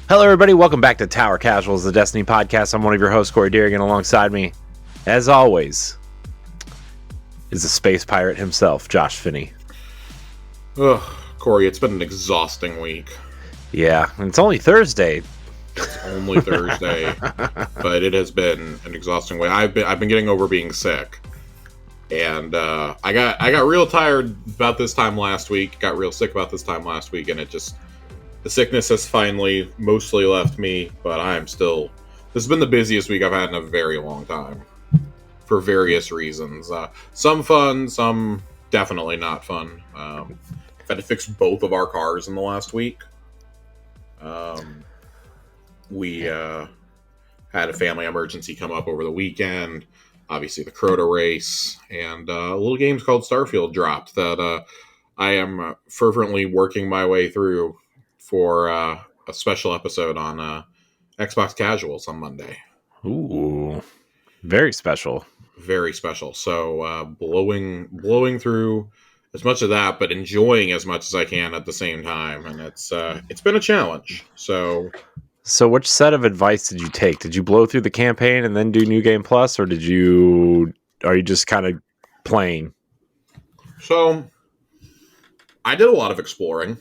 Hello, everybody. Welcome back to Tower Casuals, the Destiny podcast. I'm one of your hosts, Corey Deerigan. Alongside me, as always, is the space pirate himself, Josh Finney. Ugh, Corey, it's been an exhausting week. Yeah, and it's only Thursday. It's only Thursday, but it has been an exhausting week. I've been getting over being sick, and I got real tired about this time last week. Got real sick about this time last week, and the sickness has finally mostly left me, but this has been the busiest week I've had in a very long time for various reasons. Some fun, some definitely not fun. I've had to fix both of our cars in the last week. We had a family emergency come up over the weekend. Obviously the Crota race and a little game called Starfield dropped that I am fervently working my way through for a special episode on Xbox Casuals on Monday. Ooh, very special. Very special. So blowing through as much of that, but enjoying as much as I can at the same time, and it's been a challenge. So which set of advice did you take? Did you blow through the campaign and then do New Game Plus, or are you just kind of playing? So I did a lot of exploring.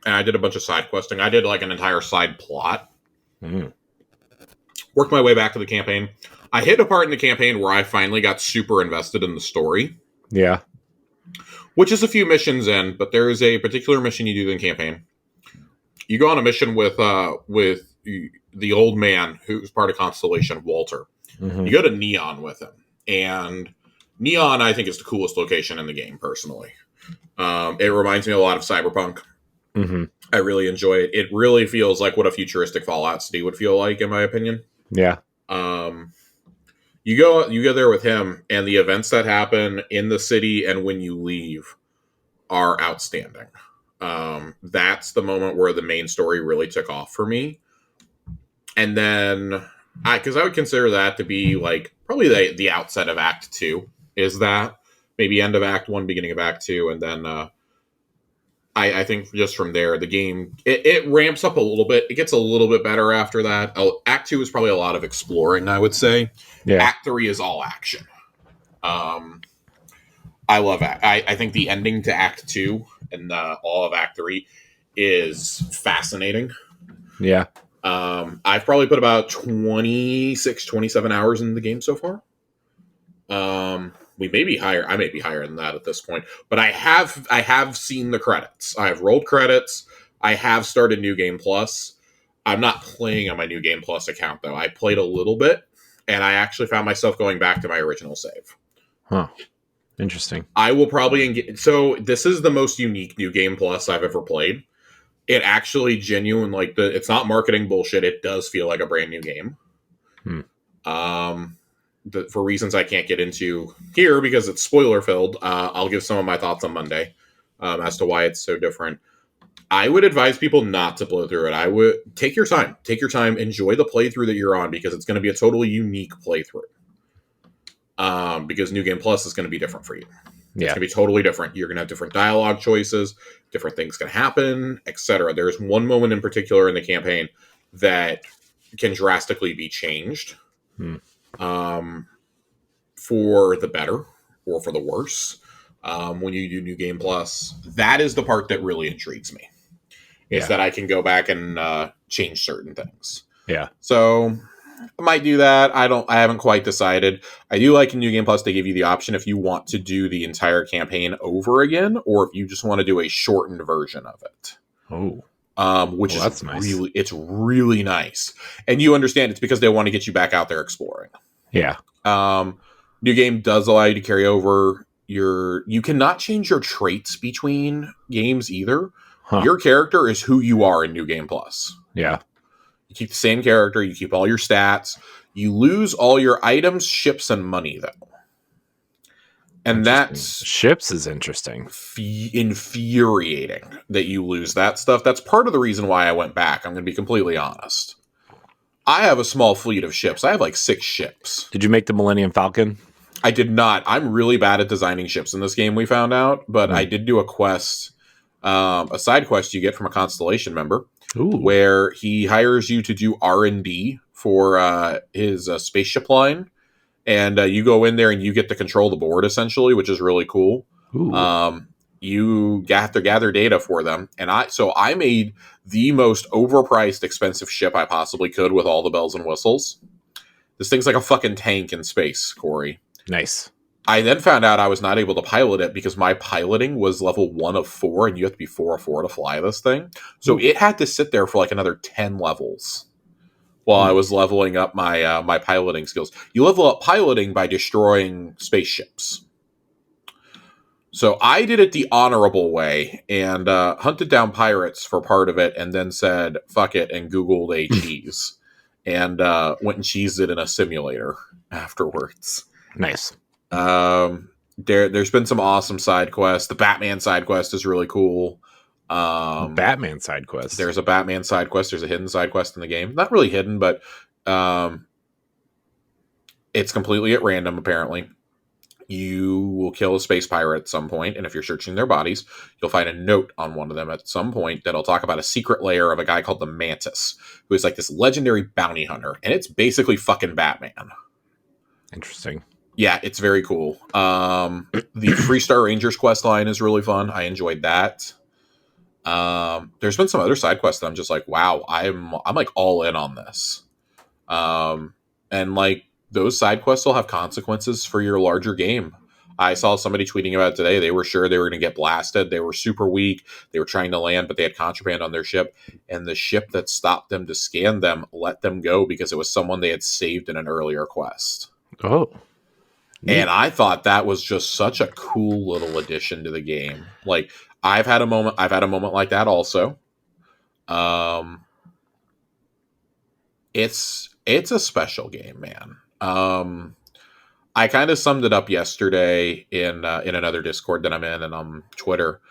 And I did a bunch of side questing. I did like an entire side plot. Worked my way back to the campaign. I hit a part in the campaign where I finally got super invested in the story. Yeah. Which is a few missions in, but there is a particular mission you do in the campaign. You go on a mission with the old man who's part of Constellation, Walter. Mm-hmm. You go to Neon with him. And Neon, I think, is the coolest location in the game, personally. It reminds me a lot of Cyberpunk. Mm-hmm. I really enjoy it. It really feels like what a futuristic Fallout City would feel like, in my opinion. Yeah. You go there with him, and the events that happen in the city and when you leave are outstanding. That's the moment where the main story really took off for me. And then, because I would consider that to be like probably the outset of Act 2, is that maybe end of Act 1, beginning of Act 2, and then I think just from there, the game, it ramps up a little bit. It gets a little bit better after that. Act 2 is probably a lot of exploring, I would say. Yeah. Act 3 is all action. I love it. I think the ending to Act 2 and all of Act 3 is fascinating. Yeah. I've probably put about 26, 27 hours in the game so far. We may be higher. I may be higher than that at this point, but I have seen the credits. I have rolled credits. I have started New Game Plus. I'm not playing on my New Game Plus account though. I played a little bit, and I actually found myself going back to my original save. Huh. Interesting. I will probably so this is the most unique New Game Plus I've ever played. It actually it's not marketing bullshit. It does feel like a brand new game. For reasons I can't get into here because it's spoiler filled, I'll give some of my thoughts on Monday as to why it's so different. I would advise people not to blow through it. I would take your time, enjoy the playthrough that you're on, because it's going to be a totally unique playthrough. Because New Game Plus is going to be different for you. Yeah. It's going to be totally different. You're going to have different dialogue choices, different things can happen, etc. There's one moment in particular in the campaign that can drastically be changed. For the better or for the worse, when you do New Game Plus. That is the part that really intrigues me. Is that I can go back and change certain things. Yeah. So I might do that. I haven't quite decided. I do like in New Game Plus, they give you the option if you want to do the entire campaign over again, or if you just want to do a shortened version of it. Which is nice. It's really nice. And you understand it's because they want to get you back out there exploring. Yeah. New Game does allow you to carry over you cannot change your traits between games either. Your character is who you are in New Game Plus. Yeah. You keep the same character, you keep all your stats. You lose all your items, ships, and money though. And that's ships is interesting. Infuriating that you lose that stuff. That's part of the reason why I went back. I'm going to be completely honest. I have a small fleet of ships. I have like 6 ships. Did you make the Millennium Falcon? I did not. I'm really bad at designing ships in this game, we found out. But I did do a quest, a side quest you get from a Constellation member, Ooh. where he hires you to do R&D for his spaceship line. And you go in there and you get to control the board, essentially, which is really cool. Ooh. You have to gather data for them. And I made the most overpriced, expensive ship I possibly could with all the bells and whistles. This thing's like a fucking tank in space, Corey. Nice. I then found out I was not able to pilot it because my piloting was level 1 of 4, and you have to be 4 of 4 to fly this thing. So it had to sit there for like another 10 levels while I was leveling up my my piloting skills. You level up piloting by destroying spaceships. So I did it the honorable way and hunted down pirates for part of it, and then said fuck it and Googled a cheese and went and cheesed it in a simulator afterwards. Nice. There's been some awesome side quests. The Batman side quest is really cool. Batman side quest. There's a Batman side quest. There's a hidden side quest in the game. Not really hidden, but it's completely at random, apparently. You will kill a space pirate at some point, and if you're searching their bodies, you'll find a note on one of them at some point that'll talk about a secret lair of a guy called the Mantis, who is like this legendary bounty hunter, and it's basically fucking Batman. Interesting. Yeah, it's very cool. The Freestar Rangers quest line is really fun. I enjoyed that. There's been some other side quests that I'm just like, wow, I'm like all in on this. And like those side quests will have consequences for your larger game. I saw somebody tweeting about it today. They were sure they were going to get blasted. They were super weak. They were trying to land, but they had contraband on their ship. And the ship that stopped them to scan them let them go because it was someone they had saved in an earlier quest. Oh. And I thought that was just such a cool little addition to the game. Like I've had a moment like that also. It's a special game, man. I kind of summed it up yesterday in another Discord that I'm in and on Twitter,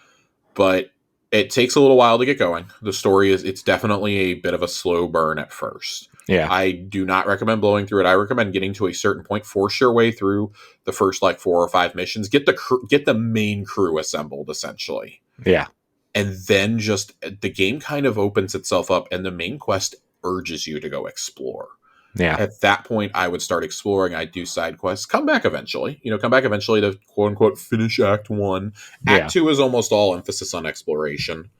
but it takes a little while to get going. The story it's definitely a bit of a slow burn at first. Yeah. I do not recommend blowing through it. I recommend getting to a certain point, force your way through the first like 4 or 5 missions, get the main crew assembled essentially. Yeah. And then just the game kind of opens itself up and the main quest urges you to go explore. Yeah. At that point, I would start exploring. I'd do side quests. Come back eventually to quote unquote finish Act 1. Act 2 is almost all emphasis on exploration.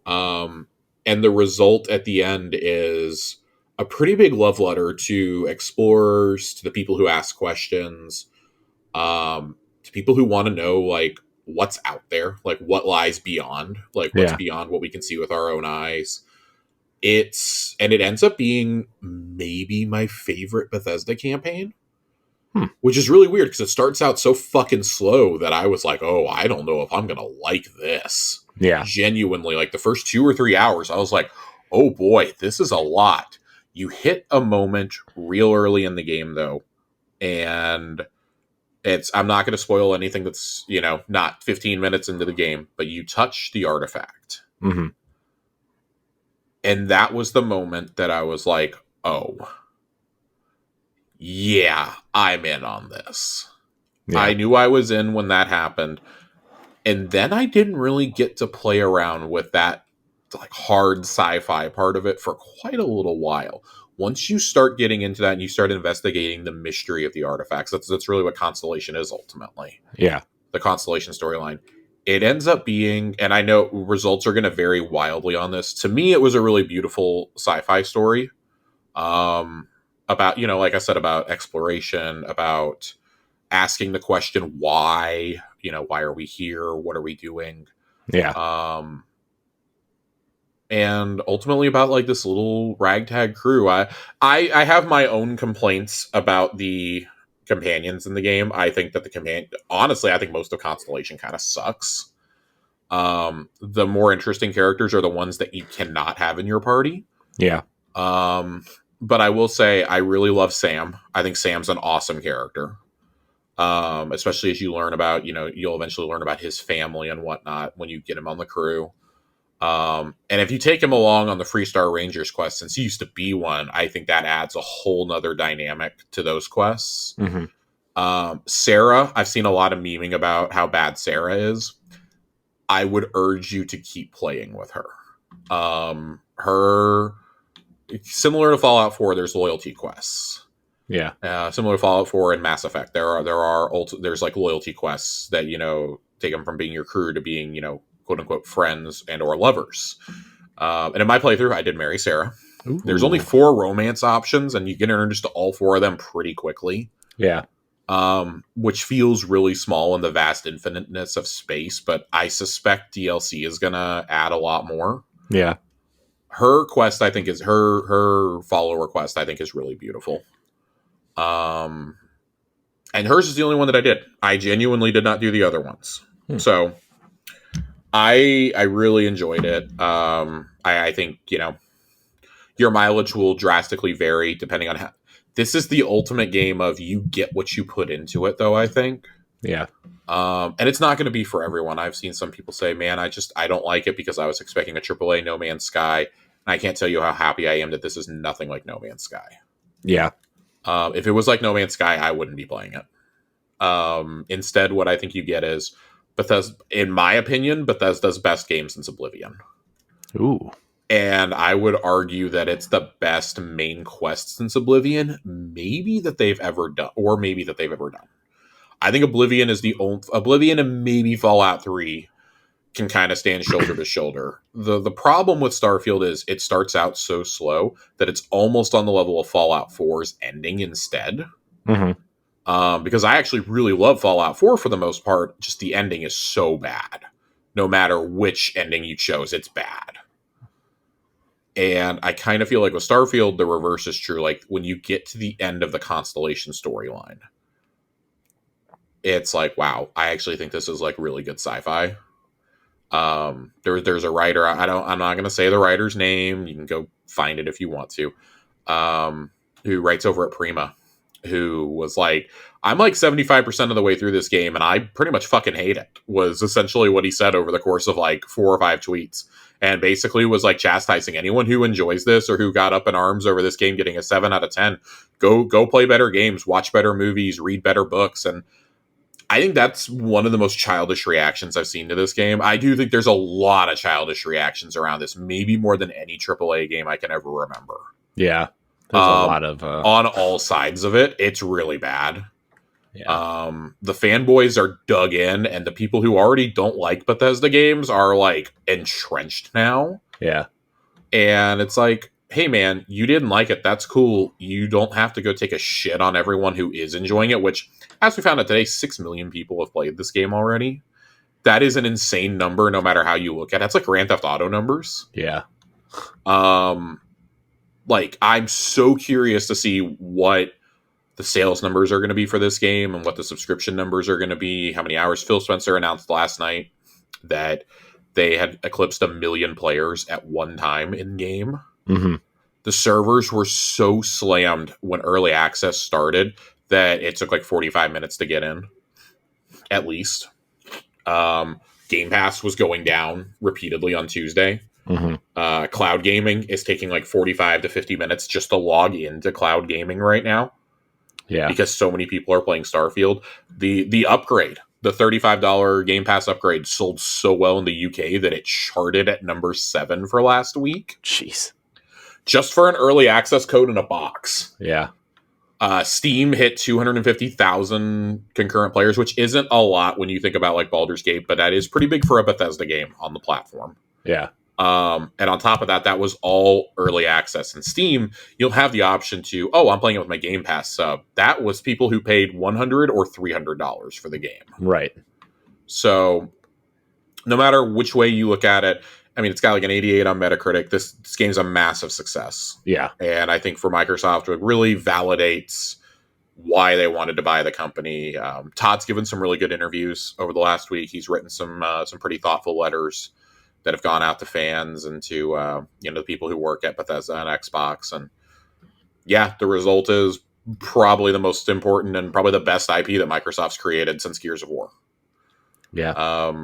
And the result at the end is a pretty big love letter to explorers, to the people who ask questions, to people who want to know like what's out there, like what lies beyond, like what's beyond what we can see with our own eyes. It ends up being maybe my favorite Bethesda campaign, which is really weird because it starts out so fucking slow that I was like, oh, I don't know if I'm going to like this. Yeah. Genuinely, like the first 2 or 3 hours, I was like, oh boy, this is a lot. You hit a moment real early in the game though. And I'm not going to spoil anything that's, not 15 minutes into the game, but you touch the artifact. Mm-hmm. And that was the moment that I was like, oh, yeah, I'm in on this. Yeah. I knew I was in when that happened. And then I didn't really get to play around with that like hard sci-fi part of it for quite a little while. Once you start getting into that and you start investigating the mystery of the artifacts, that's really what Constellation is ultimately. Yeah. The Constellation storyline. It ends up being, and I know results are going to vary wildly on this. To me, it was a really beautiful sci-fi story about, like I said, about exploration, about asking the question, why, why are we here? What are we doing? Yeah. And ultimately about like this little ragtag crew. I have my own complaints about the companions in the game. I think that honestly, I think most of Constellation kind of sucks. The more interesting characters are the ones that you cannot have in your party. Yeah. But I will say I really love Sam. I think Sam's an awesome character. Especially as you learn about, you'll eventually learn about his family and whatnot when you get him on the crew. And if you take him along on the Freestar Rangers quest, since he used to be one, I think that adds a whole nother dynamic to those quests. Mm-hmm. Sarah, I've seen a lot of memeing about how bad Sarah is. I would urge you to keep playing with her. Her similar to Fallout 4, there's loyalty quests. Yeah. Similar to Fallout 4 and Mass Effect, there's like loyalty quests that take them from being your crew to being quote unquote friends and or lovers. And in my playthrough, I did marry Sarah. Ooh. There's only 4 romance options, and you get introduced to all 4 of them pretty quickly. Yeah. Which feels really small in the vast infiniteness of space, but I suspect DLC is gonna add a lot more. Yeah. Her quest, I think, is her follower quest, I think, is really beautiful. And hers is the only one that I did. I genuinely did not do the other ones. So I really enjoyed it. I think, your mileage will drastically vary depending on how. This is the ultimate game of you get what you put into it, though, I think. Yeah. And it's not going to be for everyone. I've seen some people say, man, I don't like it because I was expecting a AAA No Man's Sky. And I can't tell you how happy I am that this is nothing like No Man's Sky. Yeah. If it was like No Man's Sky, I wouldn't be playing it. Instead, what I think you get is Bethesda, in my opinion, Bethesda's best game since Oblivion. Ooh. And I would argue that it's the best main quest since Oblivion, maybe that they've ever done, or maybe that they've ever done. I think Oblivion is the only Oblivion, and maybe Fallout 3 can kind of stand shoulder to shoulder. The problem with Starfield is it starts out so slow that it's almost on the level of Fallout 4's ending instead. Mm-hmm. Because I actually really love Fallout 4 for the most part, just the ending is so bad. No matter which ending you chose, it's bad. And I kind of feel like with Starfield, the reverse is true. Like, when you get to the end of the Constellation storyline, it's like, wow, I actually think this is like really good sci-fi. There's a writer, I'm not going to say the writer's name. You can go find it if you want to. Who writes over at Prima, who was like, I'm like 75% of the way through this game, and I pretty much fucking hate it, was essentially what he said over the course of like 4 or 5 tweets. And basically was like chastising anyone who enjoys this or who got up in arms over this game getting a 7 out of 10. Go play better games, watch better movies, read better books. And I think that's one of the most childish reactions I've seen to this game. I do think there's a lot of childish reactions around this, maybe more than any AAA game I can ever remember. Yeah. There's a lot of... on all sides of it, it's really bad. Yeah. The fanboys are dug in, and the people who already don't like Bethesda games are like entrenched now. Yeah. And it's like, hey man, you didn't like it. That's cool. You don't have to go take a shit on everyone who is enjoying it, which, as we found out today, 6 million people have played this game already. That is an insane number, no matter how you look at it. It's like Grand Theft Auto numbers. Yeah. Like, I'm so curious to see what the sales numbers are going to be for this game and what the subscription numbers are going to be, how many hours. Phil Spencer announced last night that they had eclipsed 1 million players at one time in game. Mm-hmm. The servers were so slammed when early access started that it took like 45 minutes to get in, at least. Game Pass was going down repeatedly on Tuesday. Mm-hmm. Cloud gaming is taking like 45 to 50 minutes just to log into cloud gaming right now. Yeah. Because so many people are playing Starfield. The upgrade, the $35 Game Pass upgrade, sold so well in the UK that it charted at number 7 for last week. Jeez. Just for an early access code in a box. Yeah. Steam hit 250,000 concurrent players, which isn't a lot when you think about like Baldur's Gate, but that is pretty big for a Bethesda game on the platform. Yeah. And on top of that, that was all early access. In Steam, you'll have the option to, I'm playing it with my Game Pass sub. That was people who paid $100 or $300 for the game. Right. So no matter which way you look at it, I mean, it's got like an 88 on Metacritic. This game's a massive success. Yeah. And I think for Microsoft, it really validates why they wanted to buy the company. Todd's given some really good interviews over the last week. He's written some pretty thoughtful letters that have gone out to fans and to the people who work at Bethesda and Xbox. And yeah, the result is probably the most important and probably the best IP that Microsoft's created since Gears of War. Yeah.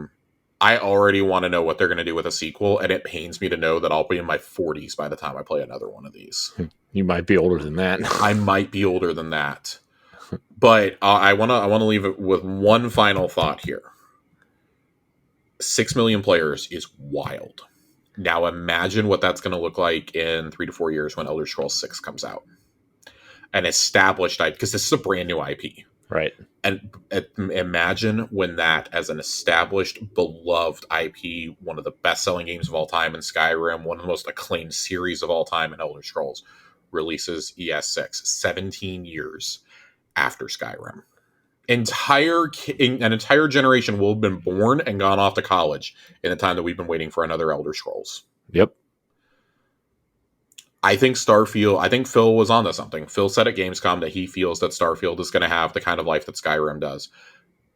I already want to know what they're going to do with a sequel, and it pains me to know that I'll be in my 40s by the time I play another one of these. You might be older than that. I might be older than that. But I want to leave it with one final thought here. 6 million players is wild. Now imagine what that's going to look like in 3 to 4 years when Elder Scrolls 6 comes out. An established IP, because this is a brand new IP. Right. And imagine when that, as an established, beloved IP, one of the best-selling games of all time in Skyrim, one of the most acclaimed series of all time in Elder Scrolls, releases ES6, 17 years after Skyrim. An entire generation will have been born and gone off to college in the time that we've been waiting for another Elder Scrolls. Yep. I think Phil was onto something. Phil said at Gamescom that he feels that Starfield is going to have the kind of life that Skyrim does.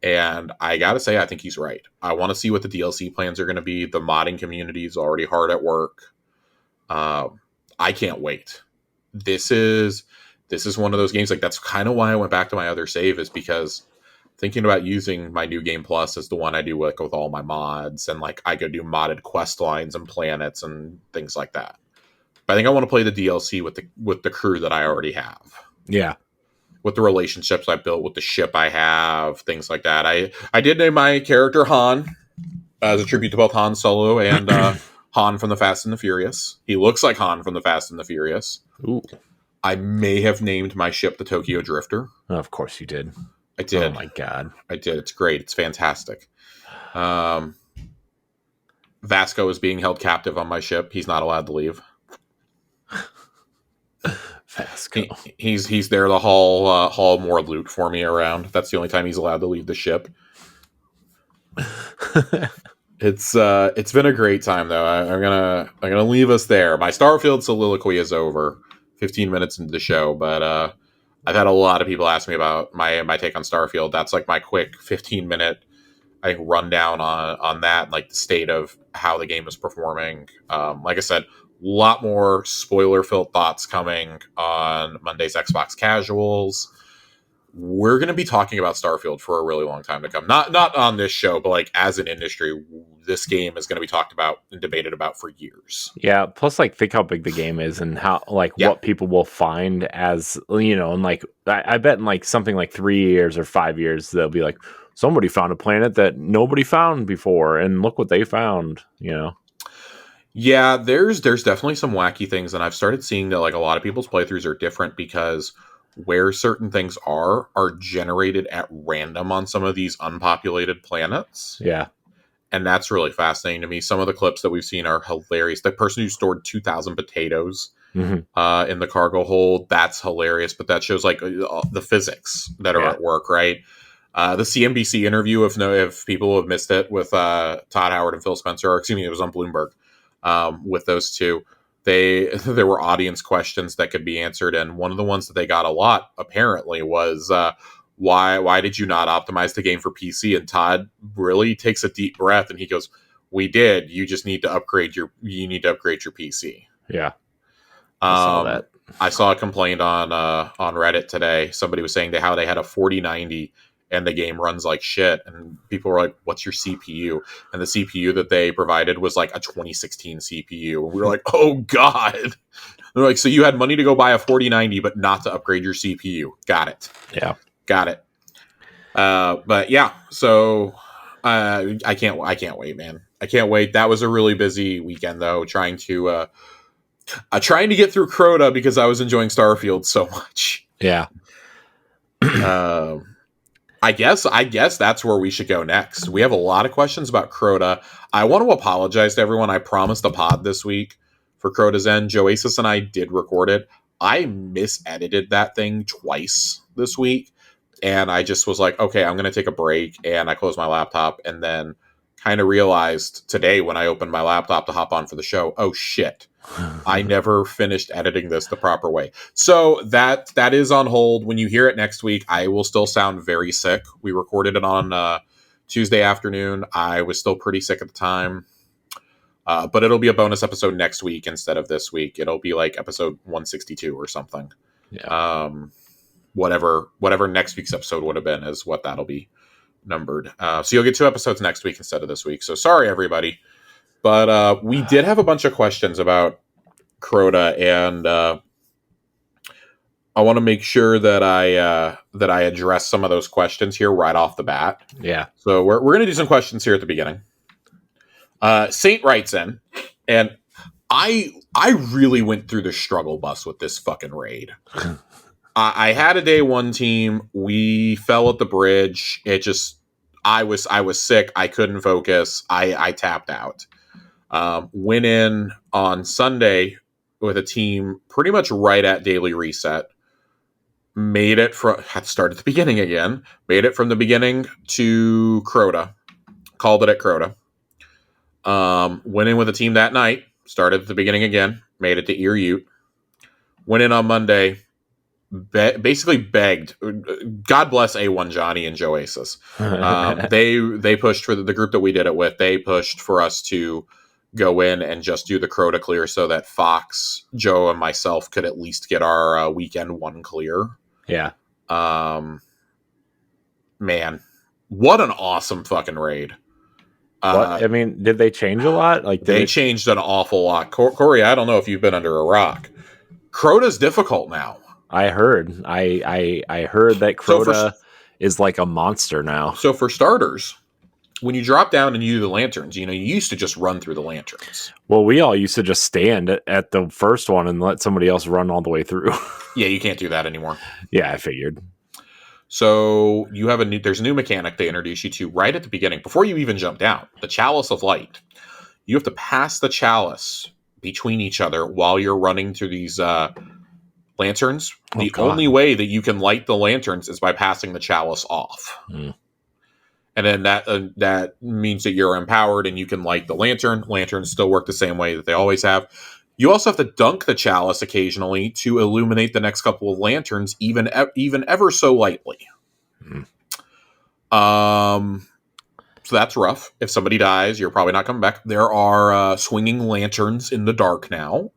And I got to say, I think he's right. I want to see what the DLC plans are going to be. The modding community is already hard at work. I can't wait. This is one of those games. Like, that's kind of why I went back to my other save, is because thinking about using my New Game Plus as the one I do with all my mods, and like I could do modded quest lines and planets and things like that. But I think I want to play the DLC with the crew that I already have. Yeah. With the relationships I built with the ship I have, things like that. I did name my character Han as a tribute to both Han Solo and Han from the Fast and the Furious. He looks like Han from the Fast and the Furious. Ooh. I may have named my ship the Tokyo Drifter. Oh, of course you did. I did. Oh my god. I did. It's great. It's fantastic. Vasco is being held captive on my ship. He's not allowed to leave. Vasco. He's there to haul more loot for me around. That's the only time he's allowed to leave the ship. It's been a great time though. I'm gonna leave us there. My Starfield soliloquy is over. 15 minutes into the show, but I've had a lot of people ask me about my take on Starfield. That's like my quick 15-minute rundown on that, like the state of how the game is performing. Like I said, a lot more spoiler-filled thoughts coming on Monday's Xbox Casuals. We're going to be talking about Starfield for a really long time to come. Not on this show, but like as an industry, this game is going to be talked about and debated about for years. Yeah. Plus, like, think how big the game is and how, like, what people will find as, you know, and like, I bet in like something like 3 years or 5 years, they'll be like, somebody found a planet that nobody found before, and look what they found, you know? Yeah, there's definitely some wacky things, and I've started seeing that like a lot of people's playthroughs are different because where certain things are generated at random on some of these unpopulated planets. Yeah. And that's really fascinating to me. Some of the clips that we've seen are hilarious. The person who stored 2,000 potatoes in the cargo hold, that's hilarious. But that shows like the physics that are at work, right? The CNBC interview, if people have missed it, with Todd Howard and Phil Spencer, or excuse me, it was on Bloomberg, with those two. There were audience questions that could be answered, and one of the ones that they got a lot apparently was why did you not optimize the game for PC? And Todd really takes a deep breath and he goes, "We did. You just need to upgrade your PC." Yeah, I saw that. I saw a complaint on Reddit today. Somebody was saying how they had a 4090 and the game runs like shit. And people were like, "What's your CPU?" And the CPU that they provided was like a 2016 CPU. And we were like, "Oh God." They're like, "So you had money to go buy a 4090, but not to upgrade your CPU." Got it. Yeah. Got it. But yeah, so I can't wait, man. I can't wait. That was a really busy weekend though, trying to get through Crota because I was enjoying Starfield so much. Yeah. I guess that's where we should go next. We have a lot of questions about Crota. I want to apologize to everyone. I promised a pod this week for Crota's End. Joasis and I did record it. I mis-edited that thing twice this week. And I just was like, okay, I'm going to take a break. And I closed my laptop and then kind of realized today when I opened my laptop to hop on for the show, oh shit, I never finished editing this the proper way. So that is on hold. When you hear it next week, I will still sound very sick. We recorded it on Tuesday afternoon. I was still pretty sick at the time. But it'll be a bonus episode next week instead of this week. It'll be like episode 162 or something. Yeah. Whatever next week's episode would have been is what that'll be numbered. So you'll get 2 episodes next week instead of this week. So sorry, everybody. But we did have a bunch of questions about Crota, and I want to make sure that I address some of those questions here right off the bat. Yeah. So we're going to do some questions here at the beginning. Saint writes in, And I really went through the struggle bus with this fucking raid. I had a day one team. We fell at the bridge. It just I was sick. I couldn't focus. I tapped out. Went in on Sunday with a team pretty much right at daily reset. Made it from had to start at the beginning again. Made it from the beginning to Crota. Called it at Crota. Went in with a team that night. Started at the beginning again. Made it to Ear Ute. Went in on Monday. Basically begged. God bless A1 Johnny and Joe Aces. They pushed for the group that we did it with. They pushed for us to go in and just do the Crota clear so that Fox, Joe, and myself could at least get our weekend one clear. Yeah. Man, what an awesome fucking raid. I mean, did they change a lot? Like they changed an awful lot. Corey, I don't know if you've been under a rock. Crota's difficult now. I heard. I heard that Crota is like a monster now. So for starters, when you drop down and you do the lanterns, you used to just run through the lanterns. Well, we all used to just stand at the first one and let somebody else run all the way through. Yeah, you can't do that anymore. Yeah, I figured. So you have there's a new mechanic they introduce you to right at the beginning, before you even jump down, the Chalice of Light. You have to pass the chalice between each other while you're running through these lanterns. The only way that you can light the lanterns is by passing the chalice off. And then that means that you're empowered and you can light the lantern. Lanterns still work the same way that they always have. You also have to dunk the chalice occasionally to illuminate the next couple of lanterns, even ever so lightly. So that's rough. If somebody dies, you're probably not coming back. There are swinging lanterns in the dark now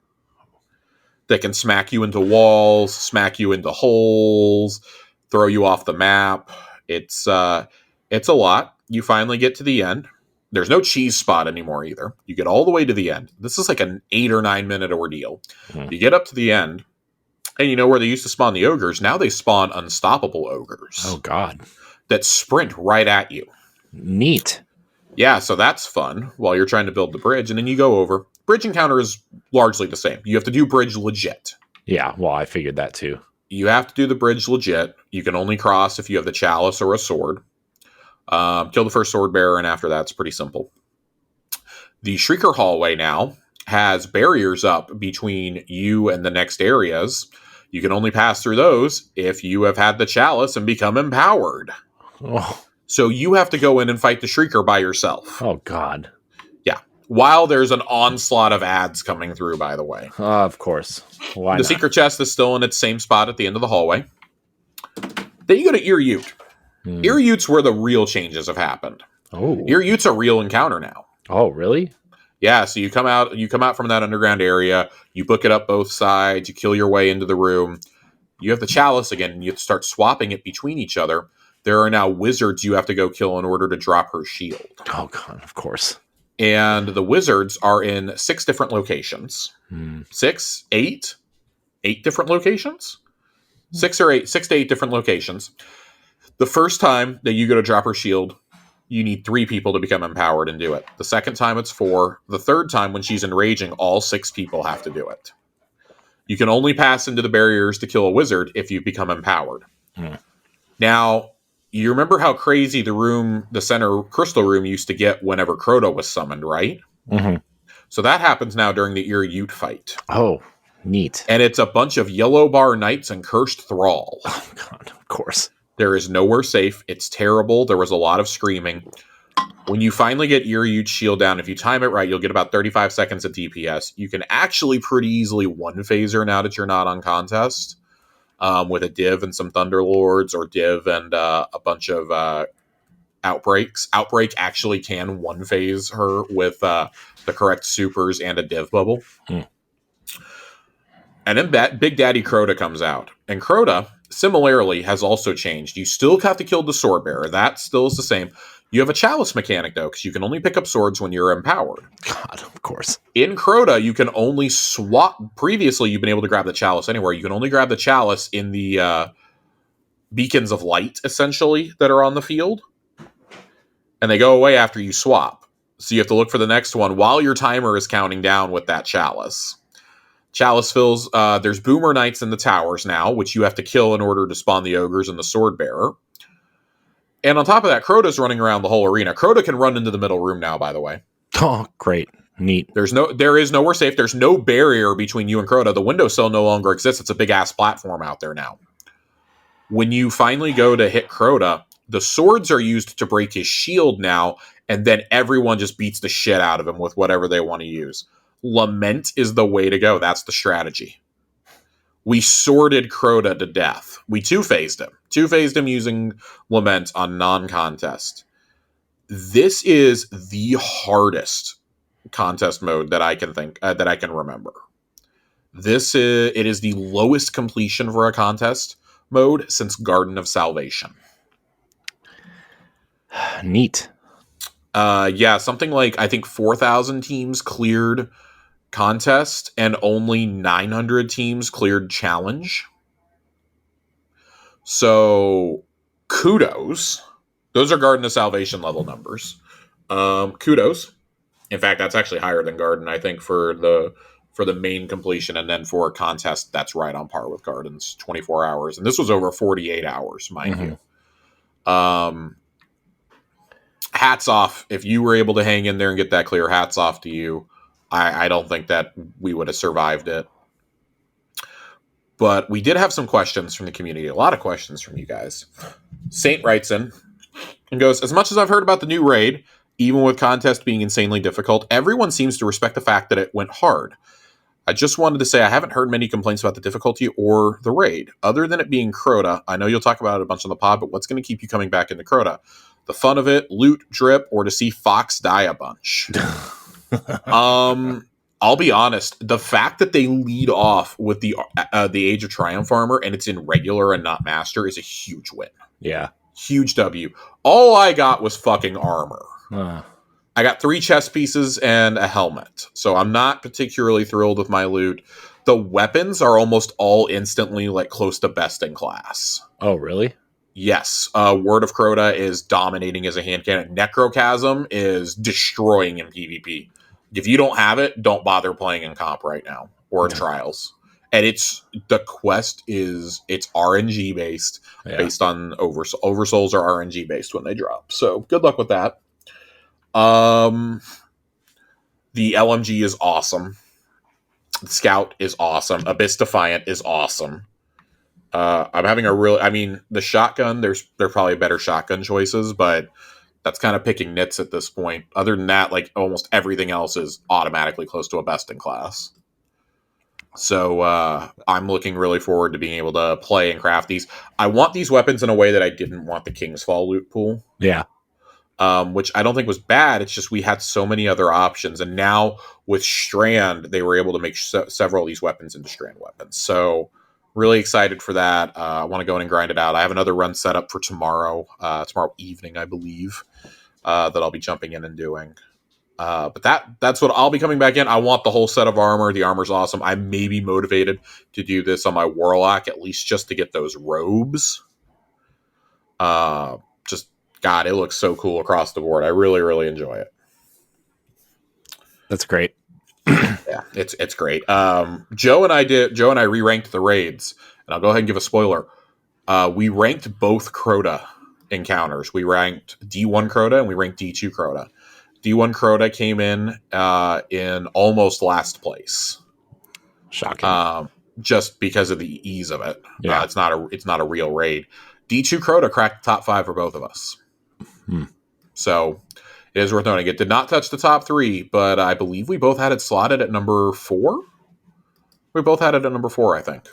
that can smack you into walls, smack you into holes, throw you off the map. It's a lot. You finally get to the end. There's no cheese spot anymore either. You get all the way to the end. This is like an 8 or 9 minute ordeal. You get up to the end, and you know where they used to spawn the ogres? Now they spawn unstoppable ogres. Oh, God. That sprint right at you. Neat. Yeah, so that's fun while you're trying to build the bridge, and then you go over. Bridge encounter is largely the same. You have to do bridge legit. Yeah, well, I figured that too. You have to do the bridge legit. You can only cross if you have the chalice or a sword. Kill the first sword bearer, and after that, it's pretty simple. The Shrieker hallway now has barriers up between you and the next areas. You can only pass through those if you have had the chalice and become empowered. Oh. So you have to go in and fight the Shrieker by yourself. Oh, God. Yeah. While there's an onslaught of ads coming through, by the way. Of course. Why the not? secret chest is still in its same spot at the end of the hallway. Then you go to Ear Ute. Ear Ute's where the real changes have happened. Oh. Ear Ute's a real encounter now. Oh, really? Yeah, so you come out from that underground area, you book it up both sides, you kill your way into the room. You have the chalice again, and you have to start swapping it between each other. There are now wizards you have to go kill in order to drop her shield. Oh, God, of course. And the wizards are in 6 different locations. 6, 8 different locations? 6 to 8 different locations. The first time that you go to drop her shield, you need 3 people to become empowered and do it. The second time, it's 4. The third time, when she's enraging, all 6 people have to do it. You can only pass into the barriers to kill a wizard if you become empowered. Now, you remember how crazy the center crystal room used to get whenever Crota was summoned, right? Mm-hmm. So that happens now during the Ear Ute fight. Oh, neat. And it's a bunch of yellow bar knights and cursed thrall. Oh, God, of course. There is nowhere safe. It's terrible. There was a lot of screaming. When you finally get Ear Ute's shield down, if you time it right, you'll get about 35 seconds of DPS. You can actually pretty easily one phaser now that you're not on contest. With a div and some Thunderlords, or div and a bunch of outbreaks. Outbreak actually can one phase her with the correct supers and a div bubble. And then Big Daddy Crota comes out. And Crota, similarly, has also changed. You still have to kill the sword bearer. That still is the same. You have a chalice mechanic, though, because you can only pick up swords when you're empowered. God, of course. In Crota, you can only swap. Previously, you've been able to grab the chalice anywhere. You can only grab the chalice in the beacons of light, essentially, that are on the field. And they go away after you swap. So you have to look for the next one while your timer is counting down with that chalice. Chalice fills, there's Boomer Knights in the towers now, which you have to kill in order to spawn the ogres and the sword bearer. And on top of that, Crota's running around the whole arena. Crota can run into the middle room now, by the way. Oh, great. Neat. There is nowhere safe. There's no barrier between you and Crota. The windowsill no longer exists. It's a big ass platform out there now. When you finally go to hit Crota, the swords are used to break his shield now, and then everyone just beats the shit out of him with whatever they want to use. Lament is the way to go. That's the strategy. We sorted Crota to death. We two-phased him. Two-phased him using Lament on non-contest. This is the hardest contest mode that I can remember. It is the lowest completion for a contest mode since Garden of Salvation. Neat. Yeah, something like I think 4,000 teams cleared contest and only 900 teams cleared challenge. So kudos. Those are Garden of Salvation level numbers. Kudos. In fact, that's actually higher than Garden, I think, for the main completion, and then for a contest, that's right on par with Garden's 24 hours. And this was over 48 hours, mind you. Hats off. If you were able to hang in there and get that clear, hats off to you. I don't think that we would have survived it. But we did have some questions from the community. A lot of questions from you guys. Saint writes in and goes, as much as I've heard about the new raid, even with contest being insanely difficult, everyone seems to respect the fact that it went hard. I just wanted to say I haven't heard many complaints about the difficulty or the raid. Other than it being Crota, I know you'll talk about it a bunch on the pod, but what's going to keep you coming back into Crota? The fun of it, loot, drip, or to see Fox die a bunch? I'll be honest. The fact that they lead off with the Age of Triumph armor and it's in regular and not master is a huge win. Yeah. Huge W. All I got was fucking armor. I got 3 chest pieces and a helmet. So I'm not particularly thrilled with my loot. The weapons are almost all instantly like close to best in class. Oh, really? Yes. Word of Crota is dominating as a hand cannon. Necrochasm is destroying in PvP. If you don't have it, don't bother playing in comp right now or in trials. And the quest is RNG based, based on oversouls are RNG based when they drop. So good luck with that. The LMG is awesome. The Scout is awesome. Abyss Defiant is awesome. I'm having the shotgun, there are probably better shotgun choices, but that's kind of picking nits at this point. Other than that, like almost everything else is automatically close to a best in class. So I'm looking really forward to being able to play and craft these. I want these weapons in a way that I didn't want the King's Fall loot pool. Yeah. Which I don't think was bad. It's just we had so many other options. And now with Strand, they were able to make several of these weapons into Strand weapons. So really excited for that. I want to go in and grind it out. I have another run set up for tomorrow evening, I believe, that I'll be jumping in and doing. But that's what I'll be coming back in. I want the whole set of armor. The armor's awesome. I may be motivated to do this on my Warlock, at least just to get those robes. God, it looks so cool across the board. I really, really enjoy it. That's great. Yeah, it's great. Joe and I re-ranked the raids, and I'll go ahead and give a spoiler. We ranked both Crota encounters. We ranked D1 Crota and we ranked D2 Crota. D1 Crota came in almost last place. Shocking. Just because of the ease of it. Yeah. It's not a real raid. D2 Crota cracked the top 5 for both of us. So it is worth noting. It did not touch the top 3, but I believe we both had it slotted at number 4. We both had it at number 4, I think.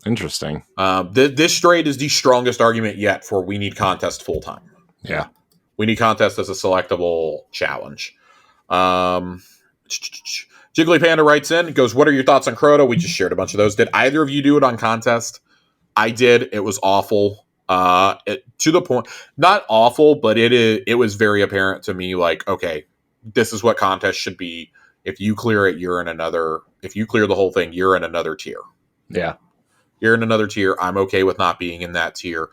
Interesting. This raid is the strongest argument yet for we need contest full time. Yeah. We need contest as a selectable challenge. Jiggly Panda writes in, goes, what are your thoughts on Crota? We just shared a bunch of those. Did either of you do it on contest? I did. It was awful. To the point, not awful, but it was very apparent to me, like, okay, this is what contest should be. If you clear it, if you clear the whole thing, you're in another tier. Yeah. You're in another tier. I'm okay with not being in that tier.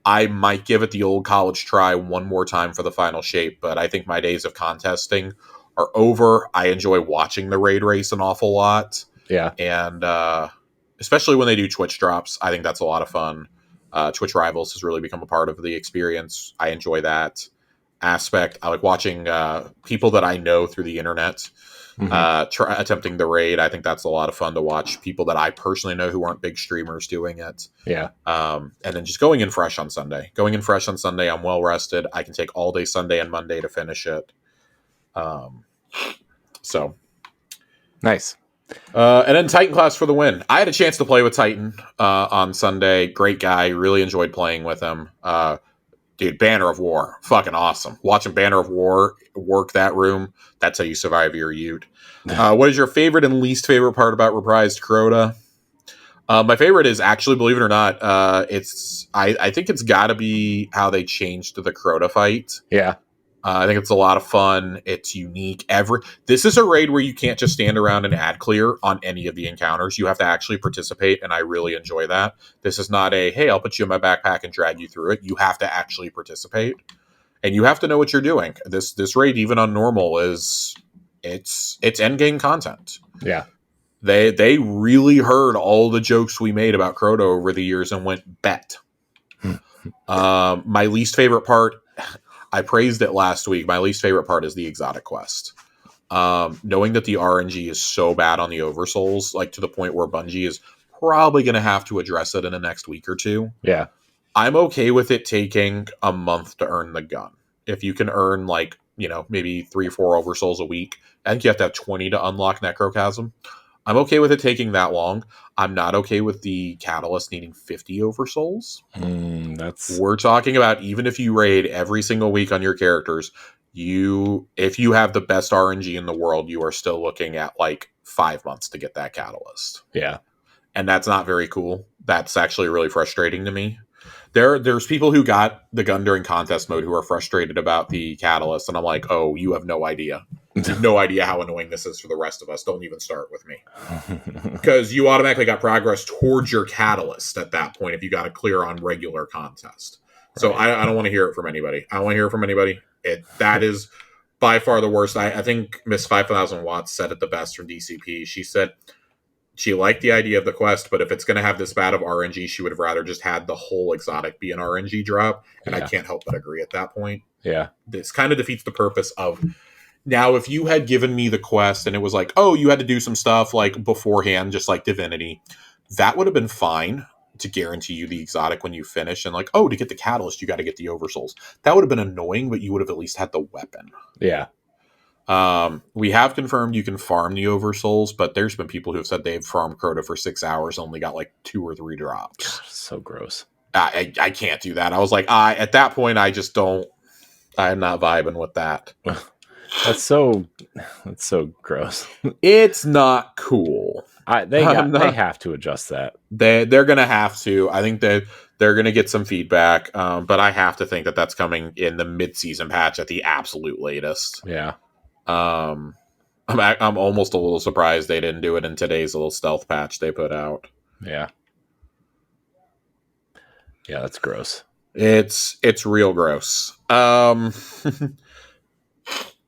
I might give it the old college try one more time for the final shape, but I think my days of contesting are over. I enjoy watching the raid race an awful lot. Yeah. And especially when they do Twitch drops, I think that's a lot of fun. Twitch Rivals has really become a part of the experience. I enjoy that aspect. I like watching people that I know through the internet attempting the raid. I think that's a lot of fun to watch people that I personally know who aren't big streamers doing it. Yeah. And then just going in fresh on Sunday. I'm well rested. I can take all day Sunday and Monday to finish it. So nice. And then Titan class for the win. I had a chance to play with Titan on Sunday. Great guy. Really enjoyed playing with him. Dude, Banner of War. Fucking awesome. Watching Banner of War work that room. That's how you survive your ute. What is your favorite and least favorite part about Reprised Crota? My favorite is actually, believe it or not, I think it's got to be how they changed the Crota fight. Yeah. I think it's a lot of fun. It's unique. This is a raid where you can't just stand around and ad clear on any of the encounters. You have to actually participate, and I really enjoy that. This is not a, hey, I'll put you in my backpack and drag you through it. You have to actually participate, and you have to know what you're doing. This raid, even on normal, it's endgame content. Yeah. They really heard all the jokes we made about Crota over the years and went, bet. My least favorite part, I praised it last week. My least favorite part is the exotic quest. Knowing that the RNG is so bad on the Oversouls, like to the point where Bungie is probably going to have to address it in the next week or two. Yeah. I'm okay with it taking a month to earn the gun. If you can earn maybe 3 or 4 Oversouls a week, I think you have to have 20 to unlock Necrochasm. I'm okay with it taking that long. I'm not okay with the Catalyst needing 50 Oversouls. We're talking about even if you raid every single week on your characters, if you have the best RNG in the world, you are still looking at like 5 months to get that Catalyst. Yeah. And that's not very cool. That's actually really frustrating to me. There's people who got the gun during contest mode who are frustrated about the Catalyst, and I'm like, oh, you have no idea. You have no idea how annoying this is for the rest of us. Don't even start with me. Because you automatically got progress towards your Catalyst at that point if you got to clear on regular contest. Right. So I don't want to hear it from anybody. That is by far the worst. I think Miss 5000 Watts said it the best from DCP. She said she liked the idea of the quest, but if it's going to have this bad of RNG, she would have rather just had the whole exotic be an RNG drop. And I can't help but agree at that point. Yeah. This kind of defeats the purpose of... Now, if you had given me the quest and it was like, oh, you had to do some stuff like beforehand, just like Divinity, that would have been fine to guarantee you the exotic when you finish. And like, oh, to get the Catalyst, you got to get the Oversouls. That would have been annoying, but you would have at least had the weapon. Yeah. We have confirmed you can farm the Oversouls, but there's been people who have said they've farmed Crota for 6 hours, only got like 2 or 3 drops. God, so gross. I can't do that. I was like, at that point, I'm not vibing with that. That's so gross. It's not cool. They have to adjust that. They're gonna have to. I think that they're gonna get some feedback. But I have to think that that's coming in the mid-season patch at the absolute latest. Yeah. I'm almost a little surprised they didn't do it in today's little stealth patch they put out. Yeah. Yeah, that's gross. It's real gross.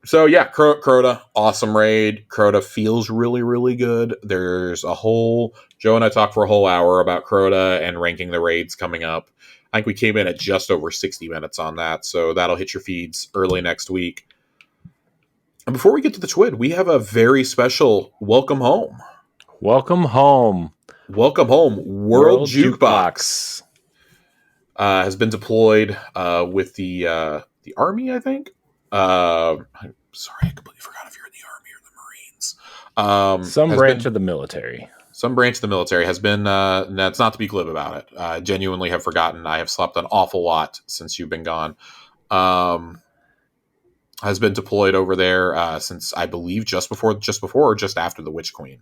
So yeah, Crota, awesome raid. Crota feels really, really good. There's Joe and I talked for a whole hour about Crota and ranking the raids coming up. I think we came in at just over 60 minutes on that, so that'll hit your feeds early next week. And before we get to the TWID, we have a very special welcome home. Welcome home. Welcome home. World Jukebox has been deployed with the Army, I think. I'm sorry, I completely forgot if you're in the Army or the Marines. Some branch of the military. Some branch of the military has been, that's not to be glib about it. I genuinely have forgotten. I have slept an awful lot since you've been gone. Has been deployed over there since, I believe, just before or just after the Witch Queen.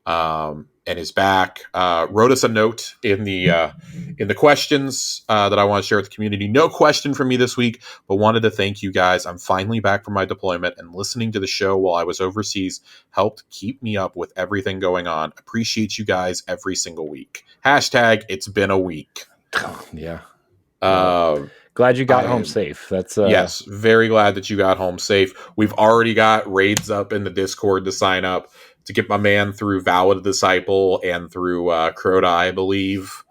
And is back. Wrote us a note in the questions that I want to share with the community. No question from me this week, but wanted to thank you guys. I'm finally back from my deployment, and listening to the show while I was overseas helped keep me up with everything going on. Appreciate you guys every single week. # it's been a week. Yeah. Glad you got home safe. That's yes, very glad that you got home safe. We've already got raids up in the Discord to sign up to get my man through Vow of the Disciple and through Crota, I believe.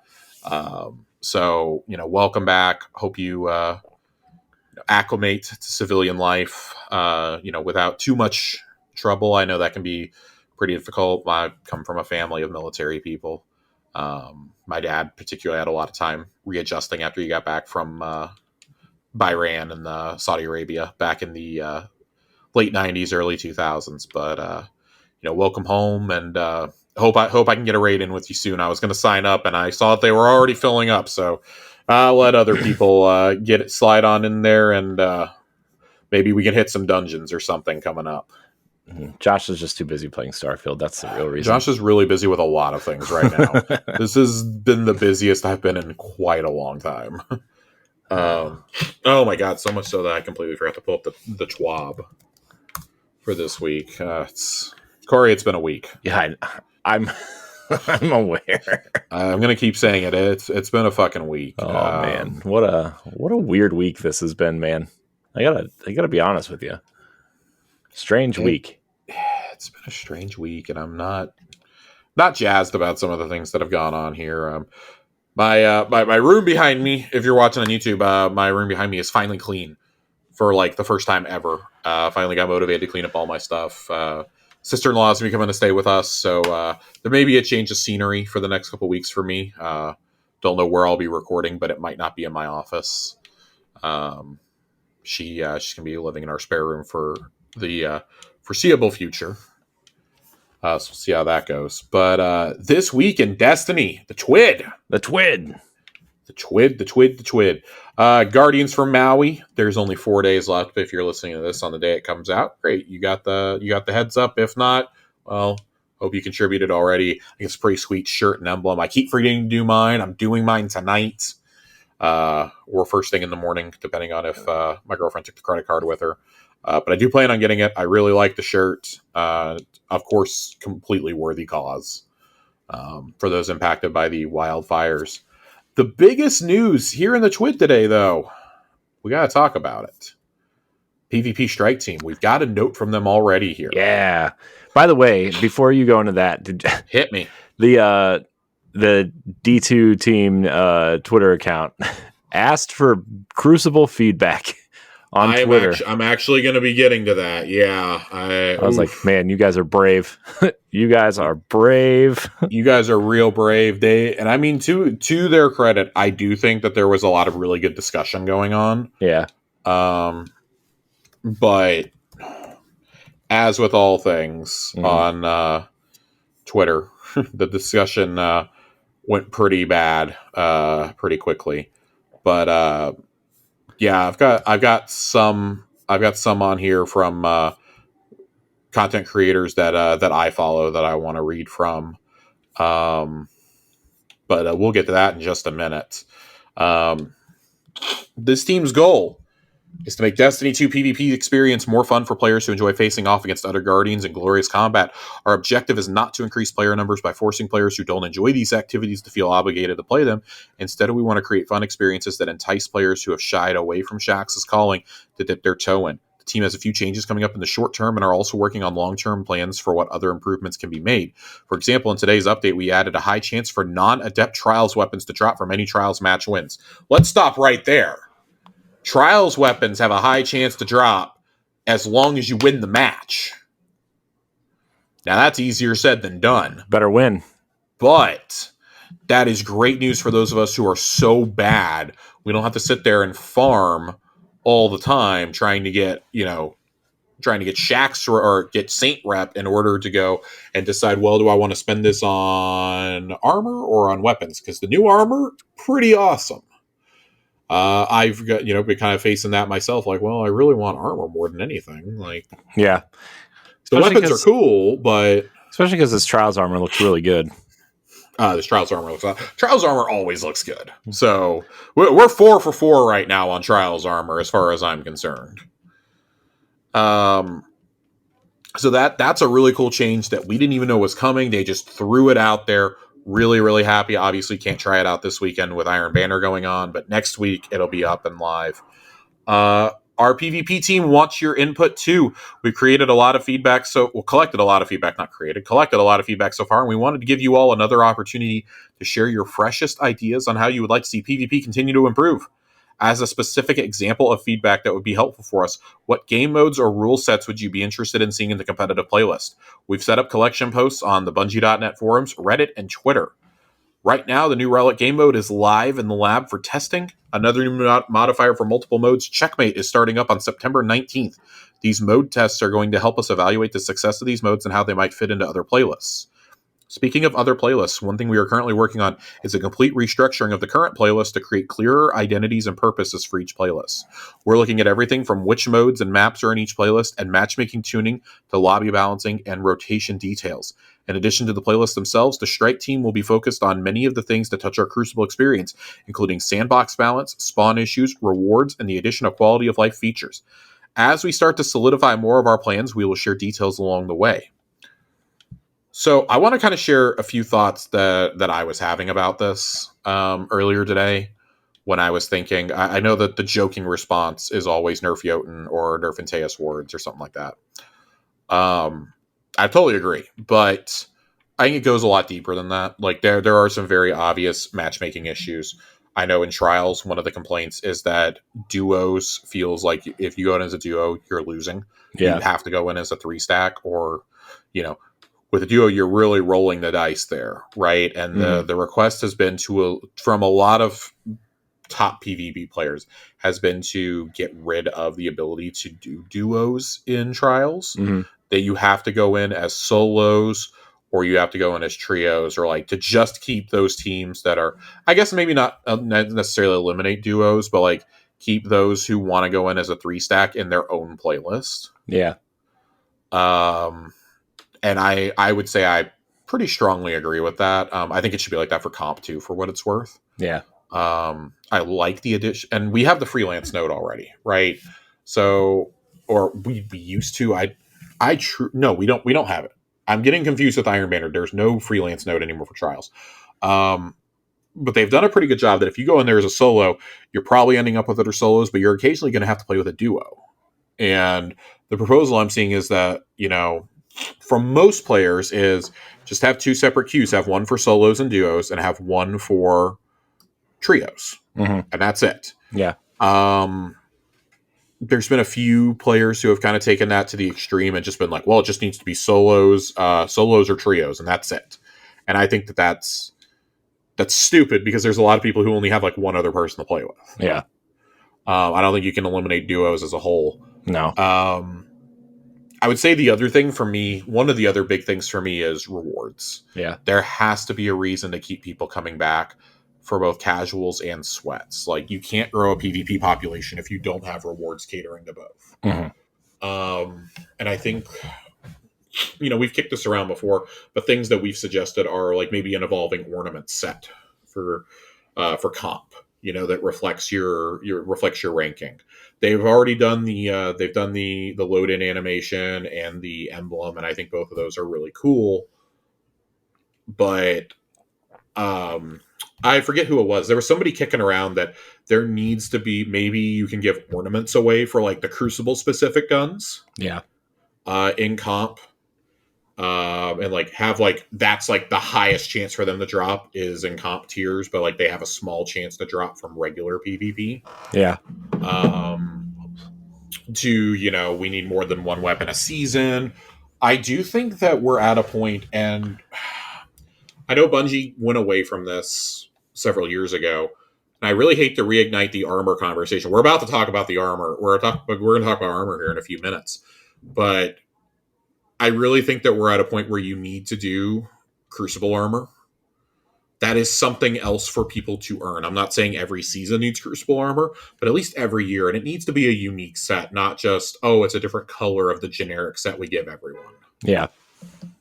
So, welcome back. Hope you acclimate to civilian life, without too much trouble. I know that can be pretty difficult. I come from a family of military people. My dad particularly had a lot of time readjusting after he got back from Bahrain and Saudi Arabia back in the late 90s, early 2000s. But welcome home, and hope I can get a raid in with you soon. I was going to sign up, and I saw that they were already filling up, so I'll let other people slide on in there, and maybe we can hit some dungeons or something coming up. Josh is just too busy playing Starfield. That's the real reason. Josh is really busy with a lot of things right now. This has been the busiest I've been in quite a long time. Oh my god, so much so that I completely forgot to pull up the TWAB for this week. Corey, it's been a week. Yeah, I'm I'm aware. I'm gonna keep saying it. It's been a fucking week. Oh man, what a weird week this has been, man. I gotta be honest with you. Strange week. It's been a strange week, and I'm not jazzed about some of the things that have gone on here. My room behind me, if you're watching on YouTube, my room behind me is finally clean for like the first time ever. Finally got motivated to clean up all my stuff. Sister-in-law is going to be coming to stay with us, so there may be a change of scenery for the next couple weeks for me. Don't know where I'll be recording, but it might not be in my office. She's going to be living in our spare room for the foreseeable future. So we'll see how that goes. But this week in Destiny, the Twid. Guardians from Maui. There's only 4 days left. If you're listening to this on the day it comes out, great. You got the heads up. If not, well, hope you contributed already. I think it's a pretty sweet shirt and emblem. I keep forgetting to do mine. I'm doing mine tonight, or first thing in the morning, depending on if my girlfriend took the credit card with her. But I do plan on getting it. I really like the shirt. Of course, completely worthy cause for those impacted by the wildfires. The biggest news here in the Twid today, though, we got to talk about it. PvP Strike Team. We've got a note from them already here. Yeah. By the way, before you go into that, hit me. The D2 team Twitter account asked for Crucible feedback on Twitter. I'm actually going to be getting to that. Yeah. I was like, man, you guys are brave. You guys are brave. You guys are real brave. And I mean, to their credit, I do think that there was a lot of really good discussion going on. Yeah. But as with all things on Twitter, the discussion went pretty bad pretty quickly. But yeah, I've got some on here from content creators that I follow that I want to read from. But we'll get to that in just a minute. This team's goal is to make Destiny 2 PvP experience more fun for players who enjoy facing off against other Guardians in glorious combat. Our objective is not to increase player numbers by forcing players who don't enjoy these activities to feel obligated to play them. Instead, we want to create fun experiences that entice players who have shied away from Shaxx's calling to dip their toe in. The team has a few changes coming up in the short term and are also working on long-term plans for what other improvements can be made. For example, in today's update, we added a high chance for non-adept Trials weapons to drop from any Trials match wins. Let's stop right there. Trials weapons have a high chance to drop as long as you win the match. Now, that's easier said than done. Better win. But that is great news for those of us who are so bad. We don't have to sit there and farm all the time trying to get Shaxx or get Saint rep in order to go and decide, well, do I want to spend this on armor or on weapons? Because the new armor, pretty awesome. I've got, been kind of facing that myself. Like, well, I really want armor more than anything. Like, yeah, the weapons are cool, but especially because this Trials armor looks really good. This Trials armor always looks good. So we're 4 for 4 right now on Trials armor, as far as I'm concerned. So that's a really cool change that we didn't even know was coming. They just threw it out there Really, really happy. Obviously, can't try it out this weekend with Iron Banner going on, but next week it'll be up and live. Our PvP team wants your input too. We've collected a lot of feedback, collected a lot of feedback so far, and we wanted to give you all another opportunity to share your freshest ideas on how you would like to see PvP continue to improve. As a specific example of feedback that would be helpful for us, what game modes or rule sets would you be interested in seeing in the competitive playlist? We've set up collection posts on the Bungie.net forums, Reddit, and Twitter. Right now, the new Relic game mode is live in the lab for testing. Another new modifier for multiple modes, Checkmate, is starting up on September 19th. These mode tests are going to help us evaluate the success of these modes and how they might fit into other playlists. Speaking of other playlists, one thing we are currently working on is a complete restructuring of the current playlist to create clearer identities and purposes for each playlist. We're looking at everything from which modes and maps are in each playlist and matchmaking tuning to lobby balancing and rotation details. In addition to the playlists themselves, the Strike team will be focused on many of the things that touch our Crucible experience, including sandbox balance, spawn issues, rewards, and the addition of quality of life features. As we start to solidify more of our plans, we will share details along the way. So I want to kind of share a few thoughts that I was having about this earlier today when I was thinking. I know that the joking response is always nerf Jotun or nerf Antaeus wards or something like that. I totally agree, but I think it goes a lot deeper than that. Like there are some very obvious matchmaking issues. I know in Trials, one of the complaints is that duos feels like if you go in as a duo, you're losing. Yeah. You have to go in as a 3-stack or, with a duo, you're really rolling the dice there, right? And the request has been from a lot of top PvP players has been to get rid of the ability to do duos in Trials. That you have to go in as solos or you have to go in as trios, or like to just keep those teams that are, I guess maybe not necessarily eliminate duos, but like keep those who want to go in as a 3-stack in their own playlist. Yeah. And I would say I pretty strongly agree with that. I think it should be like that for comp too, for what it's worth. Yeah. I like the addition, and we have the freelance node already, right? So, or we used to. No, we don't have it. I'm getting confused with Iron Banner. There's no freelance node anymore for Trials. But they've done a pretty good job that if you go in there as a solo, you're probably ending up with other solos, but you're occasionally going to have to play with a duo. And the proposal I'm seeing is that, from most players is just have 2 separate queues, have one for solos and duos and have one for trios. And that's it. Yeah. There's been a few players who have kind of taken that to the extreme and just been like, well, it just needs to be solos or trios, and that's it. And I think that's stupid because there's a lot of people who only have like one other person to play with. Yeah. I don't think you can eliminate duos as a whole. No. I would say the other thing for me, one of the other big things for me is rewards. Yeah. There has to be a reason to keep people coming back for both casuals and sweats. Like you can't grow a PvP population if you don't have rewards catering to both. And I think, we've kicked this around before, but things that we've suggested are like maybe an evolving ornament set for comp, that reflects your ranking. They've already done the load in animation and the emblem, and I think both of those are really cool. But I forget who it was. There was somebody kicking around that there needs to be, maybe you can give ornaments away for like the Crucible specific guns. Yeah. In comp. And like have like that's like the highest chance for them to drop is in comp tiers, but like they have a small chance to drop from regular PvP. Yeah. We need more than one weapon a season. I do think that we're at a point, and I know Bungie went away from this several years ago, and I really hate to reignite the armor conversation. We're about to talk about the armor. We're going to talk about armor here in a few minutes, but I really think that we're at a point where you need to do Crucible armor. That is something else for people to earn. I'm not saying every season needs Crucible armor, but at least every year. And it needs to be a unique set, not just, it's a different color of the generic set we give everyone. Yeah.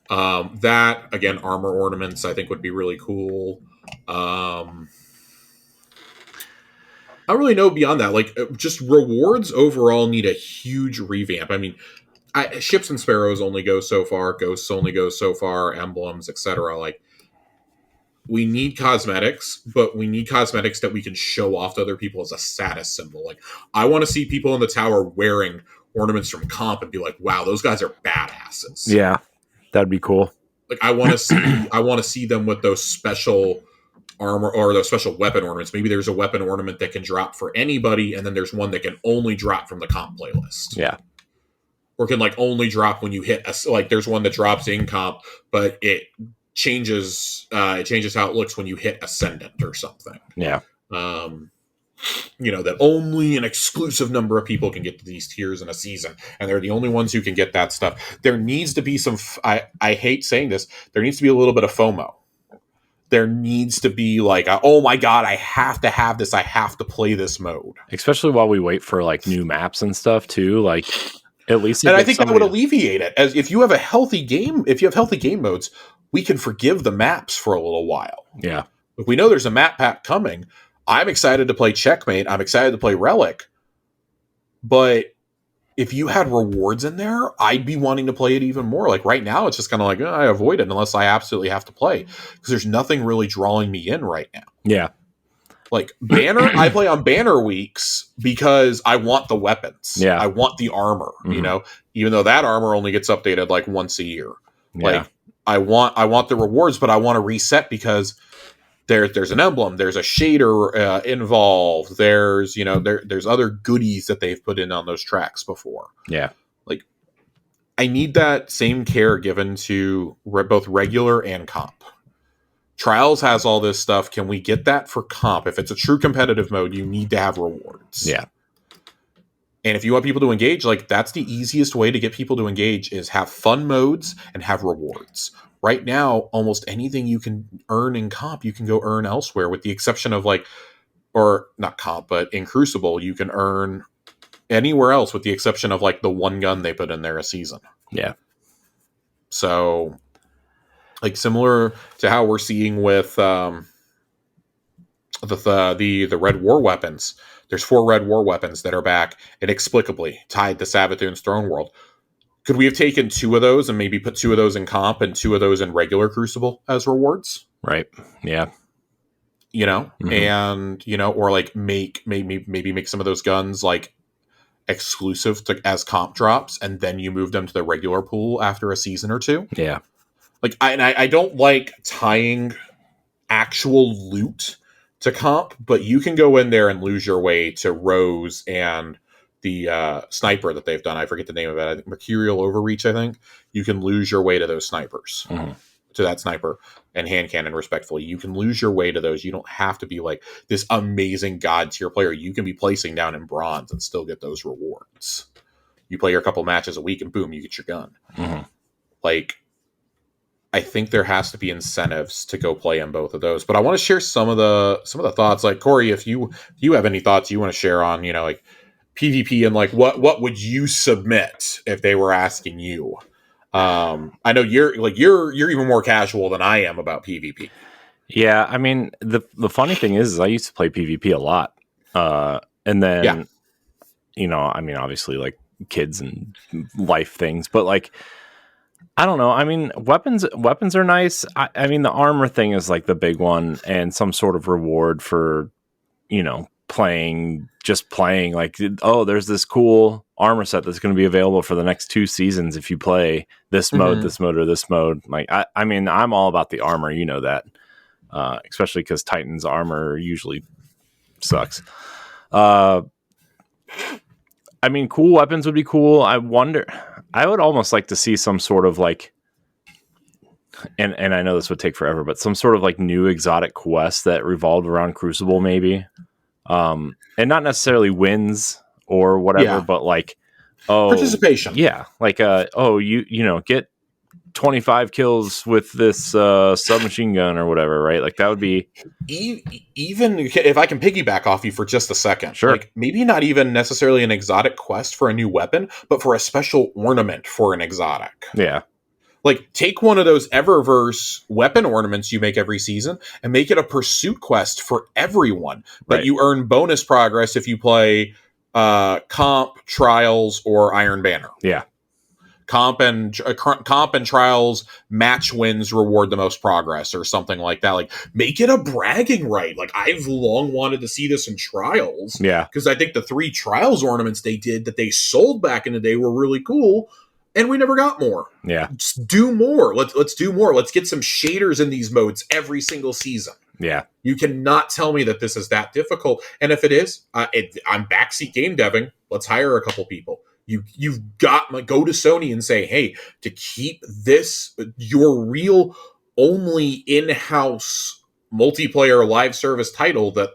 That, again, armor ornaments, I think would be really cool. I don't really know beyond that. Like, just rewards overall need a huge revamp. I mean, ships and sparrows only go so far, ghosts only go so far, emblems, etc. Like, we need cosmetics, but we need cosmetics that we can show off to other people as a status symbol. Like, I want to see people in the tower wearing ornaments from comp and be like, wow, those guys are badasses. Yeah, that'd be cool. Like, I want to see them with those special armor or those special weapon ornaments. Maybe there's a weapon ornament that can drop for anybody, and then there's one that can only drop from the comp playlist. Yeah. Or can like only drop when you hit like there's one that drops in comp, but it changes how it looks when you hit ascendant or something. Yeah. That only an exclusive number of people can get to these tiers in a season, and they're the only ones who can get that stuff. There needs to be some I hate saying this, there needs to be a little bit of FOMO. There needs to be like oh my god, I have to have this, I have to play this mode. Especially while we wait for like new maps and stuff too, like at least and I think that would alleviate it. As if you have healthy game modes, we can forgive the maps for a little while. Yeah. If we know there's a map pack coming, I'm excited to play Checkmate. I'm excited to play Relic. But if you had rewards in there, I'd be wanting to play it even more. Like right now, it's just kind of like, I avoid it unless I absolutely have to play. Because there's nothing really drawing me in right now. Yeah. Like Banner, I play on Banner weeks because I want the weapons. Yeah. I want the armor, even though that armor only gets updated like once a year. Yeah. Like I want the rewards, but I want to reset because there's an emblem, there's a shader involved, there's there's other goodies that they've put in on those tracks before. Yeah. Like I need that same care given to both regular and comp. Trials has all this stuff. Can we get that for comp? If it's a true competitive mode, you need to have rewards. Yeah. And if you want people to engage, like that's the easiest way to get people to engage is have fun modes and have rewards. Right now, almost anything you can earn in comp, you can go earn elsewhere, with the exception of or not comp, but in Crucible, you can earn anywhere else with the exception of like the one gun they put in there a season. Yeah. So like similar to how we're seeing with the red war weapons. There's 4 red war weapons that are back inexplicably tied to Savathun's Throne World. Could we have taken 2 of those and maybe put 2 of those in comp and 2 of those in regular Crucible as rewards? Right. Yeah. Mm-hmm. And or like maybe make some of those guns like exclusive as comp drops, and then you move them to the regular pool after a season or 2. Yeah. Like I don't like tying actual loot to comp, but you can go in there and lose your way to Rose and the sniper that they've done. I forget the name of it. I think Mercurial Overreach, I think. You can lose your way to those snipers. Mm-hmm. To that sniper and hand cannon, respectfully. You can lose your way to those. You don't have to be like this amazing god tier player. You can be placing down in bronze and still get those rewards. You play your couple matches a week and boom, you get your gun. Mm-hmm. Like, I think there has to be incentives to go play in both of those. But I want to share some of the thoughts. Like Corey, if you have any thoughts you want to share on, like PvP and like what would you submit if they were asking you? I know you're even more casual than I am about PvP. Yeah, I mean the funny thing is I used to play PvP a lot, and then I mean obviously like kids and life things, but like I don't know. I mean weapons are nice. I mean the armor thing is like the big one, and some sort of reward for playing like, oh, there's this cool armor set that's going to be available for the next 2 seasons if you play this mode, this mode, or this mode. Like, I mean, I'm all about the armor, that, especially because Titan's armor usually sucks. I mean, cool weapons would be cool. I would almost like to see some sort of like, and I know this would take forever, but some sort of like new exotic quest that revolved around Crucible, maybe. And not necessarily wins or whatever, but like, participation. Yeah. Like, get 25 kills with this submachine gun or whatever, right? Like that would be even if I can piggyback off you for just a second. Sure. Like maybe not even necessarily an exotic quest for a new weapon, but for a special ornament for an exotic. Yeah. Like, take one of those Eververse weapon ornaments you make every season and make it a pursuit quest for everyone. But you earn bonus progress if you play Comp, Trials, or Iron Banner. Yeah. comp and trials match wins reward the most progress or something like that. Like, make it a bragging right. Like, I've long wanted to see this in trials. Yeah. Because I think the 3 trials ornaments they did that they sold back in the day were really cool. And we never got more. Yeah. Just do more. Let's do more. Let's get some shaders in these modes every single season. Yeah. You cannot tell me that this is that difficult. And if it is, I'm backseat game deving. Let's hire a couple people. You've got to go to Sony and say, hey, to keep this your real only in-house multiplayer live service title that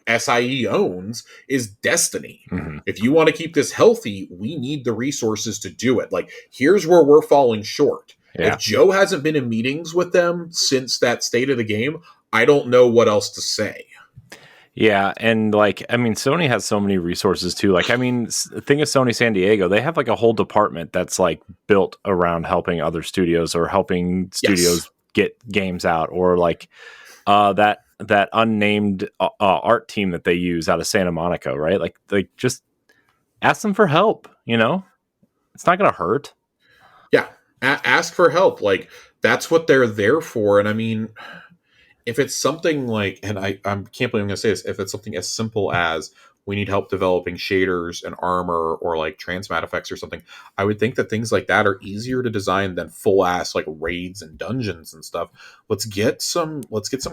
SIE owns is Destiny. Mm-hmm. If you want to keep this healthy, we need the resources to do it. Like, here's where we're falling short. Yeah. If Joe hasn't been in meetings with them since that state of the game, I don't know what else to say. Yeah, and like, I mean, Sony has so many resources too. Like, I mean, the thing is, Sony San Diego, they have like a whole department that's like built around helping other studios or helping studios get games out, or like that unnamed art team that they use out of Santa Monica, right? Like just ask them for help. You know, it's not going to hurt. Yeah, ask for help. Like, that's what they're there for. And I mean, if it's something like, and I can't believe I'm going to say this, if it's something as simple as we need help developing shaders and armor or like transmat effects or something, I would think that things like that are easier to design than full ass like raids and dungeons and stuff. Let's get some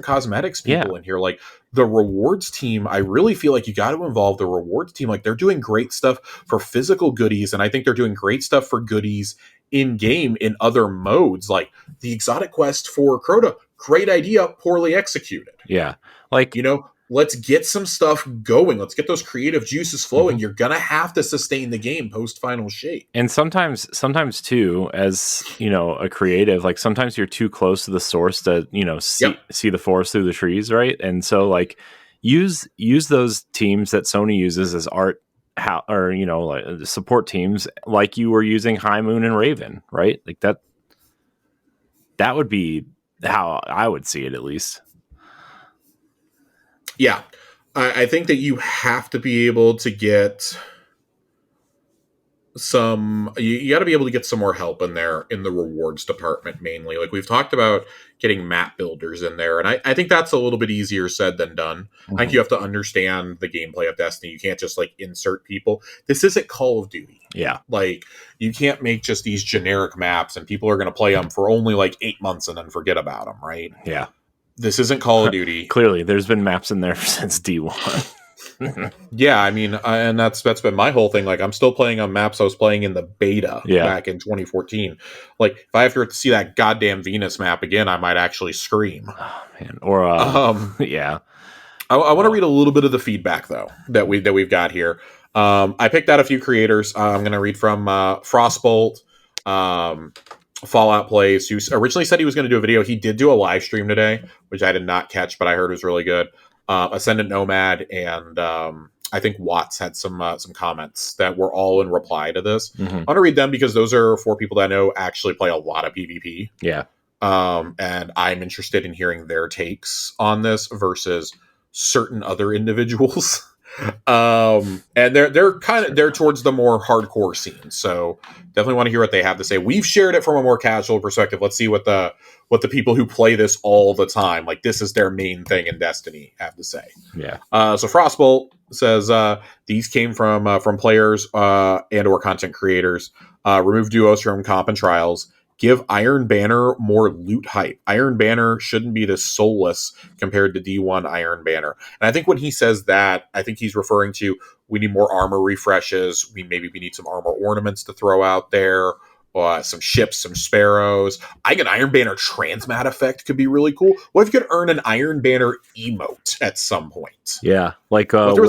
cosmetics people in here. Like the rewards team, I really feel like you got to involve the rewards team. Like they're doing great stuff for physical goodies, and I think they're doing great stuff for goodies in game in other modes, like the exotic quest for Crota. Great idea, poorly executed. Yeah, like, you know, let's get some stuff going. Let's get those creative juices flowing. Mm-hmm. You're gonna have to sustain the game post final shape. And sometimes too, as you know, a creative, like sometimes you're too close to the source to, you know, see the forest through the trees, right? And so like use those teams that Sony uses as art, or you know, like support teams, like you were using High Moon and Raven, right? Like that would be how I would see it, at least. Yeah, I think that you have to be able to get you got to be able to get some more help in there in the rewards department, mainly. Like we've talked about getting map builders in there, and I think that's a little bit easier said than done. Mm-hmm. I think you have to understand the gameplay of Destiny. You can't just like insert people. This isn't Call of Duty. Yeah, like you can't make just these generic maps and people are going to play them for only like 8 months and then forget about them, right? Yeah, this isn't Call of Duty. Clearly there's been maps in there since D1. Yeah, I mean, and that's been my whole thing. Like, I'm still playing on maps I was playing in the beta back in 2014. Like, if I have to see that goddamn Venus map again, I might actually scream. Oh, man. Or yeah. I want to read a little bit of the feedback though that we've got here. I picked out a few creators. I'm going to read from Frostbolt, Fallout Plays, who originally said he was going to do a video. He did do a live stream today, which I did not catch, but I heard was really good. Ascendant Nomad, and I think Watts had some comments that were all in reply to this. Mm-hmm. I want to read them because those are 4 people that I know actually play a lot of PvP. Yeah. And I'm interested in hearing their takes on this versus certain other individuals. And they're towards the more hardcore scene. So definitely want to hear what they have to say. We've shared it from a more casual perspective. Let's see what the people who play this all the time, like this is their main thing in Destiny, have to say. Yeah. So Frostbolt says these came from players and or content creators. Remove duos from comp and trials. Give Iron Banner more loot hype. Iron Banner shouldn't be this soulless compared to D1 Iron Banner. And I think when he says that, I think he's referring to we need more armor refreshes. We need some armor ornaments to throw out there. Some ships, some sparrows. I think an Iron Banner transmat effect could be really cool. What if you could earn an Iron Banner emote at some point? Yeah, like what if there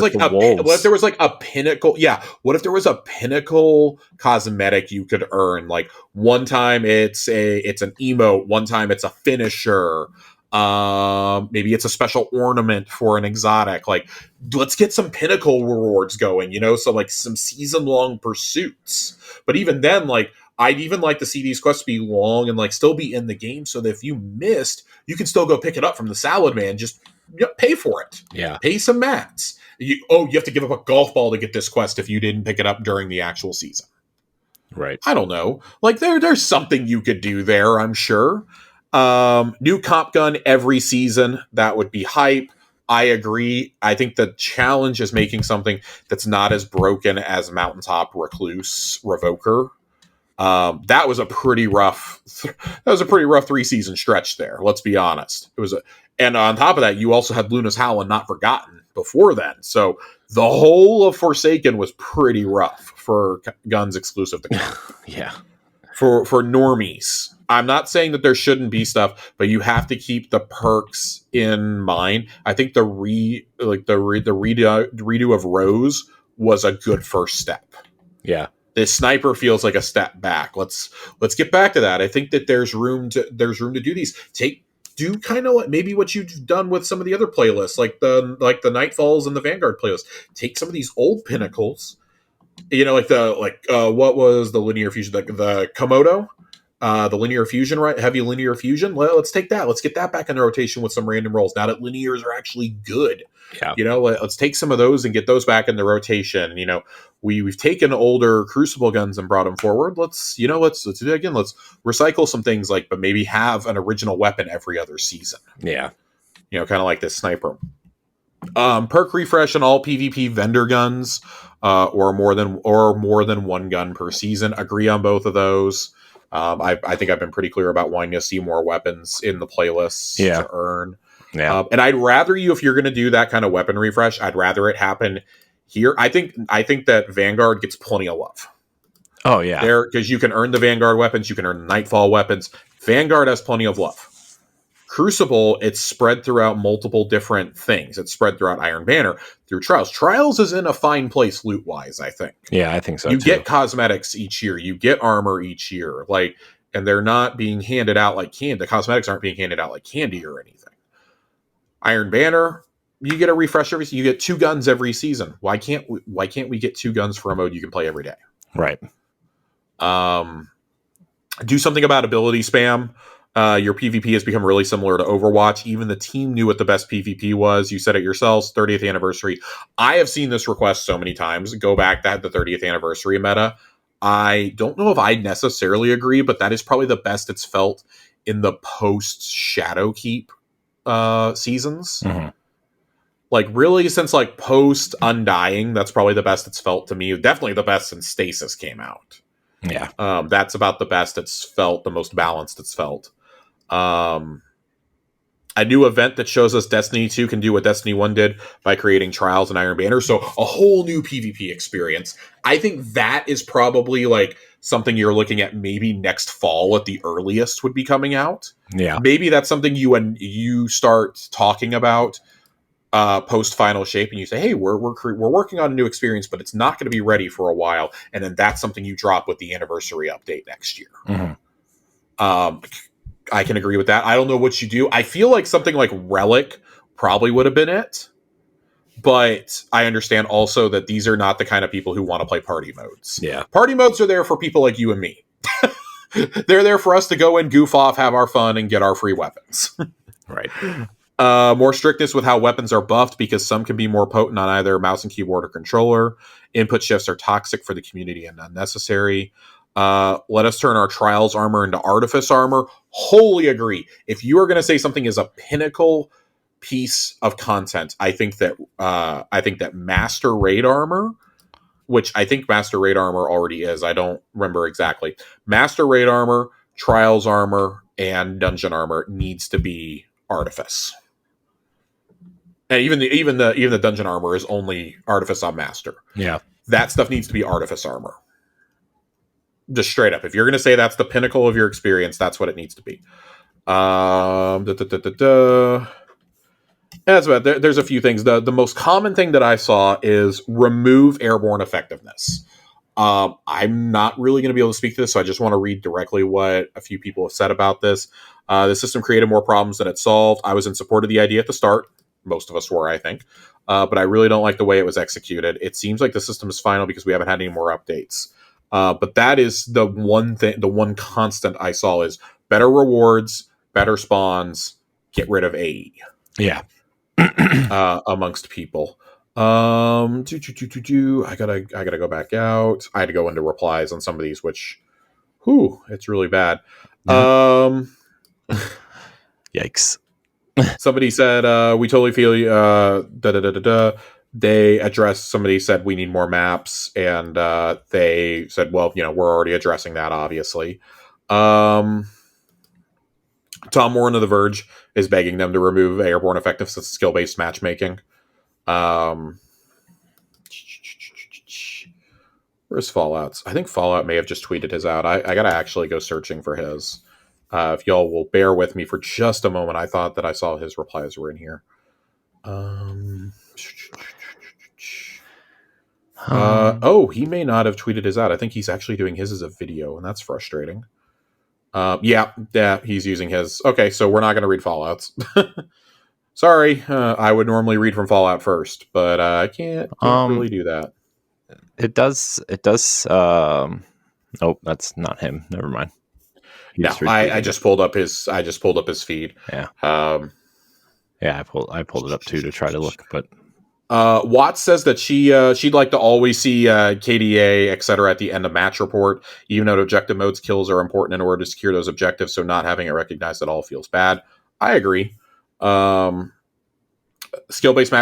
was like a pinnacle? Yeah, what if there was a pinnacle cosmetic you could earn? Like one time it's an emote, one time it's a finisher. Maybe it's a special ornament for an exotic. Like, let's get some pinnacle rewards going. You know, so like some season long pursuits. But even then, like, I'd even like to see these quests be long and like still be in the game so that if you missed, you can still go pick it up from the salad man. Just pay for it. Yeah. Pay some mats. You have to give up a golf ball to get this quest if you didn't pick it up during the actual season. Right. I don't know. Like there's something you could do there, I'm sure. New comp gun every season, that would be hype. I agree. I think the challenge is making something that's not as broken as Mountaintop Recluse Revoker. That was a pretty rough 3-season stretch there. Let's be honest. And on top of that, you also had Luna's Howl and Not Forgotten before then. So the whole of Forsaken was pretty rough for guns exclusive to comp. Yeah. For normies. I'm not saying that there shouldn't be stuff, but you have to keep the perks in mind. I think the redo of Rose was a good first step. Yeah. This sniper feels like a step back. Let's get back to that. I think that there's room to do these. Do kind of maybe what you've done with some of the other playlists, like the Nightfalls and the Vanguard playlist. Take some of these old pinnacles, what was the linear fusion, the Komodo, the linear fusion, right? Heavy linear fusion. Let's take that. Let's get that back in the rotation with some random rolls. Now that linears are actually good, let's take some of those and get those back in the rotation. We've taken older Crucible guns and brought them forward. Let's do it again. Let's recycle some things, but maybe have an original weapon every other season. Yeah. Kind of like this sniper. Perk refresh on all PvP vendor guns, or more than one gun per season. Agree on both of those. I think I've been pretty clear about wanting to see more weapons in the playlists to earn. Yeah. And I'd rather if you're going to do that kind of weapon refresh, I'd rather it happen here. I think that Vanguard gets plenty of love. Oh yeah, because you can earn the Vanguard weapons, you can earn the Nightfall weapons. Vanguard has plenty of love. Crucible, it's spread throughout multiple different things. It's spread throughout Iron Banner, through Trials. Trials is in a fine place loot-wise, I think. Yeah, I think so, You too. get cosmetics each year. You get armor each year. And they're not being handed out like candy. The cosmetics aren't being handed out like candy or anything. Iron Banner, you get a refresh every season. You get 2 guns every season. Why can't we get 2 guns for a mode you can play every day? Right. Do something about ability spam. Your PvP has become really similar to Overwatch. Even the team knew what the best PvP was. You said it yourselves, 30th anniversary. I have seen this request so many times. Go back to the 30th anniversary meta. I don't know if I necessarily agree, but that is probably the best it's felt in the post-Shadowkeep seasons. Mm-hmm. Really, since post Undying, that's probably the best it's felt to me. Definitely the best since Stasis came out. Yeah. That's about the best it's felt, the most balanced it's felt. A new event that shows us Destiny 2 can do what Destiny 1 did by creating Trials and Iron Banner. So a whole new PvP experience. I think that is probably something you're looking at maybe next fall at the earliest would be coming out. Yeah. Maybe that's something you start talking about post Final Shape, and you say, hey, we're working on a new experience, but it's not going to be ready for a while. And then that's something you drop with the anniversary update next year. Mm-hmm. I can agree with that. I don't know what you do. I feel like something like Relic probably would have been it. But I understand also that these are not the kind of people who want to play party modes. Yeah. Party modes are there for people like you and me. They're there for us to go and goof off, have our fun, and get our free weapons. Right. More strictness with how weapons are buffed, because some can be more potent on either mouse and keyboard or controller. Input shifts are toxic for the community and unnecessary. Let us turn our Trials armor into Artifice armor. Wholly agree. If you are going to say something is a pinnacle piece of content, I think that Master Raid armor, which I think Master Raid armor already is. I don't remember exactly. Master Raid armor, Trials armor, and Dungeon armor needs to be Artifice. And even the Dungeon armor is only Artifice on Master. Yeah. That stuff needs to be Artifice armor. Just straight up. If you're going to say that's the pinnacle of your experience, that's what it needs to be. That's about. There's a few things. The most common thing that I saw is remove airborne effectiveness. I'm not really going to be able to speak to this, so I just want to read directly what a few people have said about this. The system created more problems than it solved. I was in support of the idea at the start. Most of us were, I think. But I really don't like the way it was executed. It seems like the system is final because we haven't had any more updates. But that is the one thing, the one constant I saw is better rewards, better spawns, get rid of AE. Yeah. Amongst people. I gotta go back out. I had to go into replies on some of these, which, it's really bad. Yikes. Somebody said, we totally feel They addressed, somebody said we need more maps, and they said, well, we're already addressing that, obviously. Tom Warren of The Verge is begging them to remove airborne effectiveness as skill-based matchmaking. Where's Fallout's? I think Fallout may have just tweeted his out. I gotta actually go searching for his. If y'all will bear with me for just a moment, I thought that I saw his replies were in here. He may not have tweeted his out. I think he's actually doing his as a video, and that's frustrating. Yeah, he's using his. Okay, so we're not going to read Fallouts. Sorry, I would normally read from Fallout first, but I can't really do that. It does. Nope, that's not him. Never mind. No, I just pulled up his. Feed. Yeah. I pulled it up too to try to look, but. Watts says that she'd like to always see KDA, etc. at the end of match report, even though objective modes kills are important in order to secure those objectives, so not having it recognized at all feels bad. I agree. Skill-based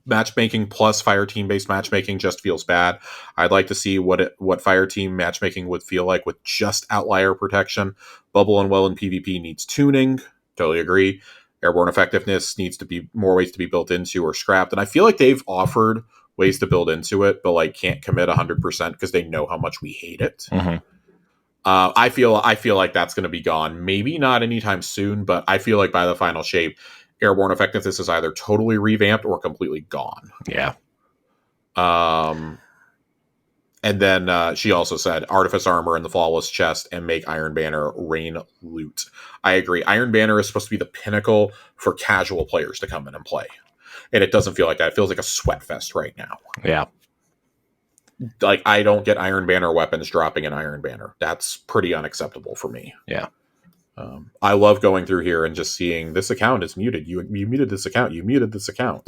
matchmaking plus fire team-based matchmaking just feels bad. I'd like to see what fire team matchmaking would feel like with just outlier protection. Bubble and well in PvP needs tuning. Totally agree. Airborne effectiveness needs to be more ways to be built into or scrapped. And I feel like they've offered ways to build into it, but can't commit 100% because they know how much we hate it. Mm-hmm. I feel like that's going to be gone. Maybe not anytime soon, but I feel like by the final shape, airborne effectiveness is either totally revamped or completely gone. Yeah. And then she also said Artifice Armor in the Flawless Chest and make Iron Banner rain loot. I agree. Iron Banner is supposed to be the pinnacle for casual players to come in and play. And it doesn't feel like that. It feels like a sweat fest right now. Yeah. I don't get Iron Banner weapons dropping in Iron Banner. That's pretty unacceptable for me. Yeah. I love going through here and just seeing this account is muted. You muted this account. You muted this account.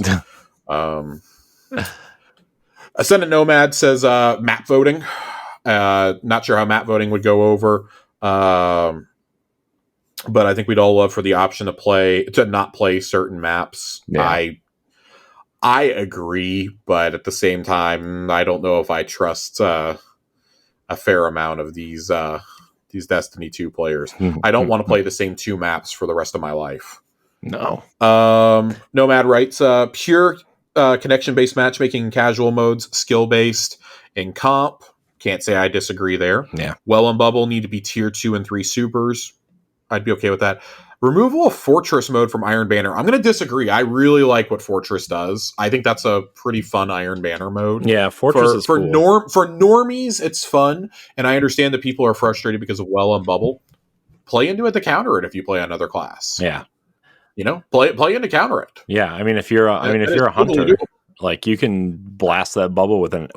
Ascendant Nomad says map voting. Not sure how map voting would go over, but I think we'd all love for the option to not play certain maps. Yeah. I agree, but at the same time, I don't know if I trust a fair amount of these Destiny 2 players. I don't want to play the same 2 maps for the rest of my life. No. Nomad writes pure connection-based matchmaking in casual modes, skill-based in comp. Can't say I disagree there. Yeah. Well and Bubble need to be tier 2 and 3 supers. I'd be okay with that. Removal of Fortress mode from Iron Banner. I'm going to disagree. I really like what Fortress does. I think that's a pretty fun Iron Banner mode. Yeah, Fortress is cool. For normies, it's fun, and I understand that people are frustrated because of Well and Bubble. Play into it to counter it if you play another class. Yeah. Play in to counter it. Yeah, I mean, if you're a hunter, you can blast that bubble with an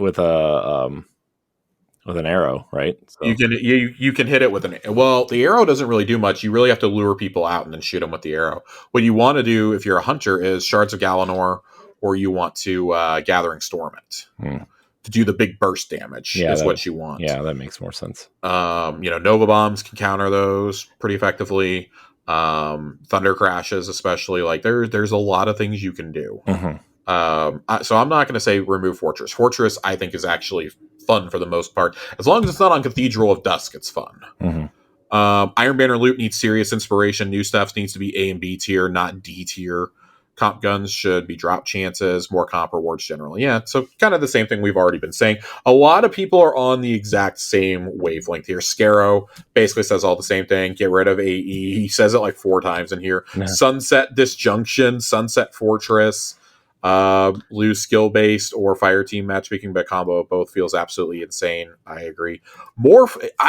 arrow, right? So. You can hit it with the arrow doesn't really do much. You really have to lure people out and then shoot them with the arrow. What you want to do if you're a hunter is Shards of Galanor, or you want to Gathering Storm it to do the big burst damage. Is what you want. Yeah, that makes more sense. Nova Bombs can counter those pretty effectively. Thunder Crashes, especially, there's a lot of things you can do. Mm-hmm. So I'm not going to say remove Fortress. Fortress, I think, is actually fun for the most part. As long as it's not on Cathedral of Dusk, it's fun. Mm-hmm. Iron Banner loot needs serious inspiration. New stuff needs to be A and B tier, not D tier. Comp guns should be drop chances, more comp rewards generally. Yeah, so kind of the same thing we've already been saying. A lot of people are on the exact same wavelength here. Scarrow basically says all the same thing. Get rid of AE. He says it 4 times in here. Yeah. Sunset Disjunction, Sunset Fortress, lose skill-based or fire team matchmaking by combo. Both feels absolutely insane. I agree.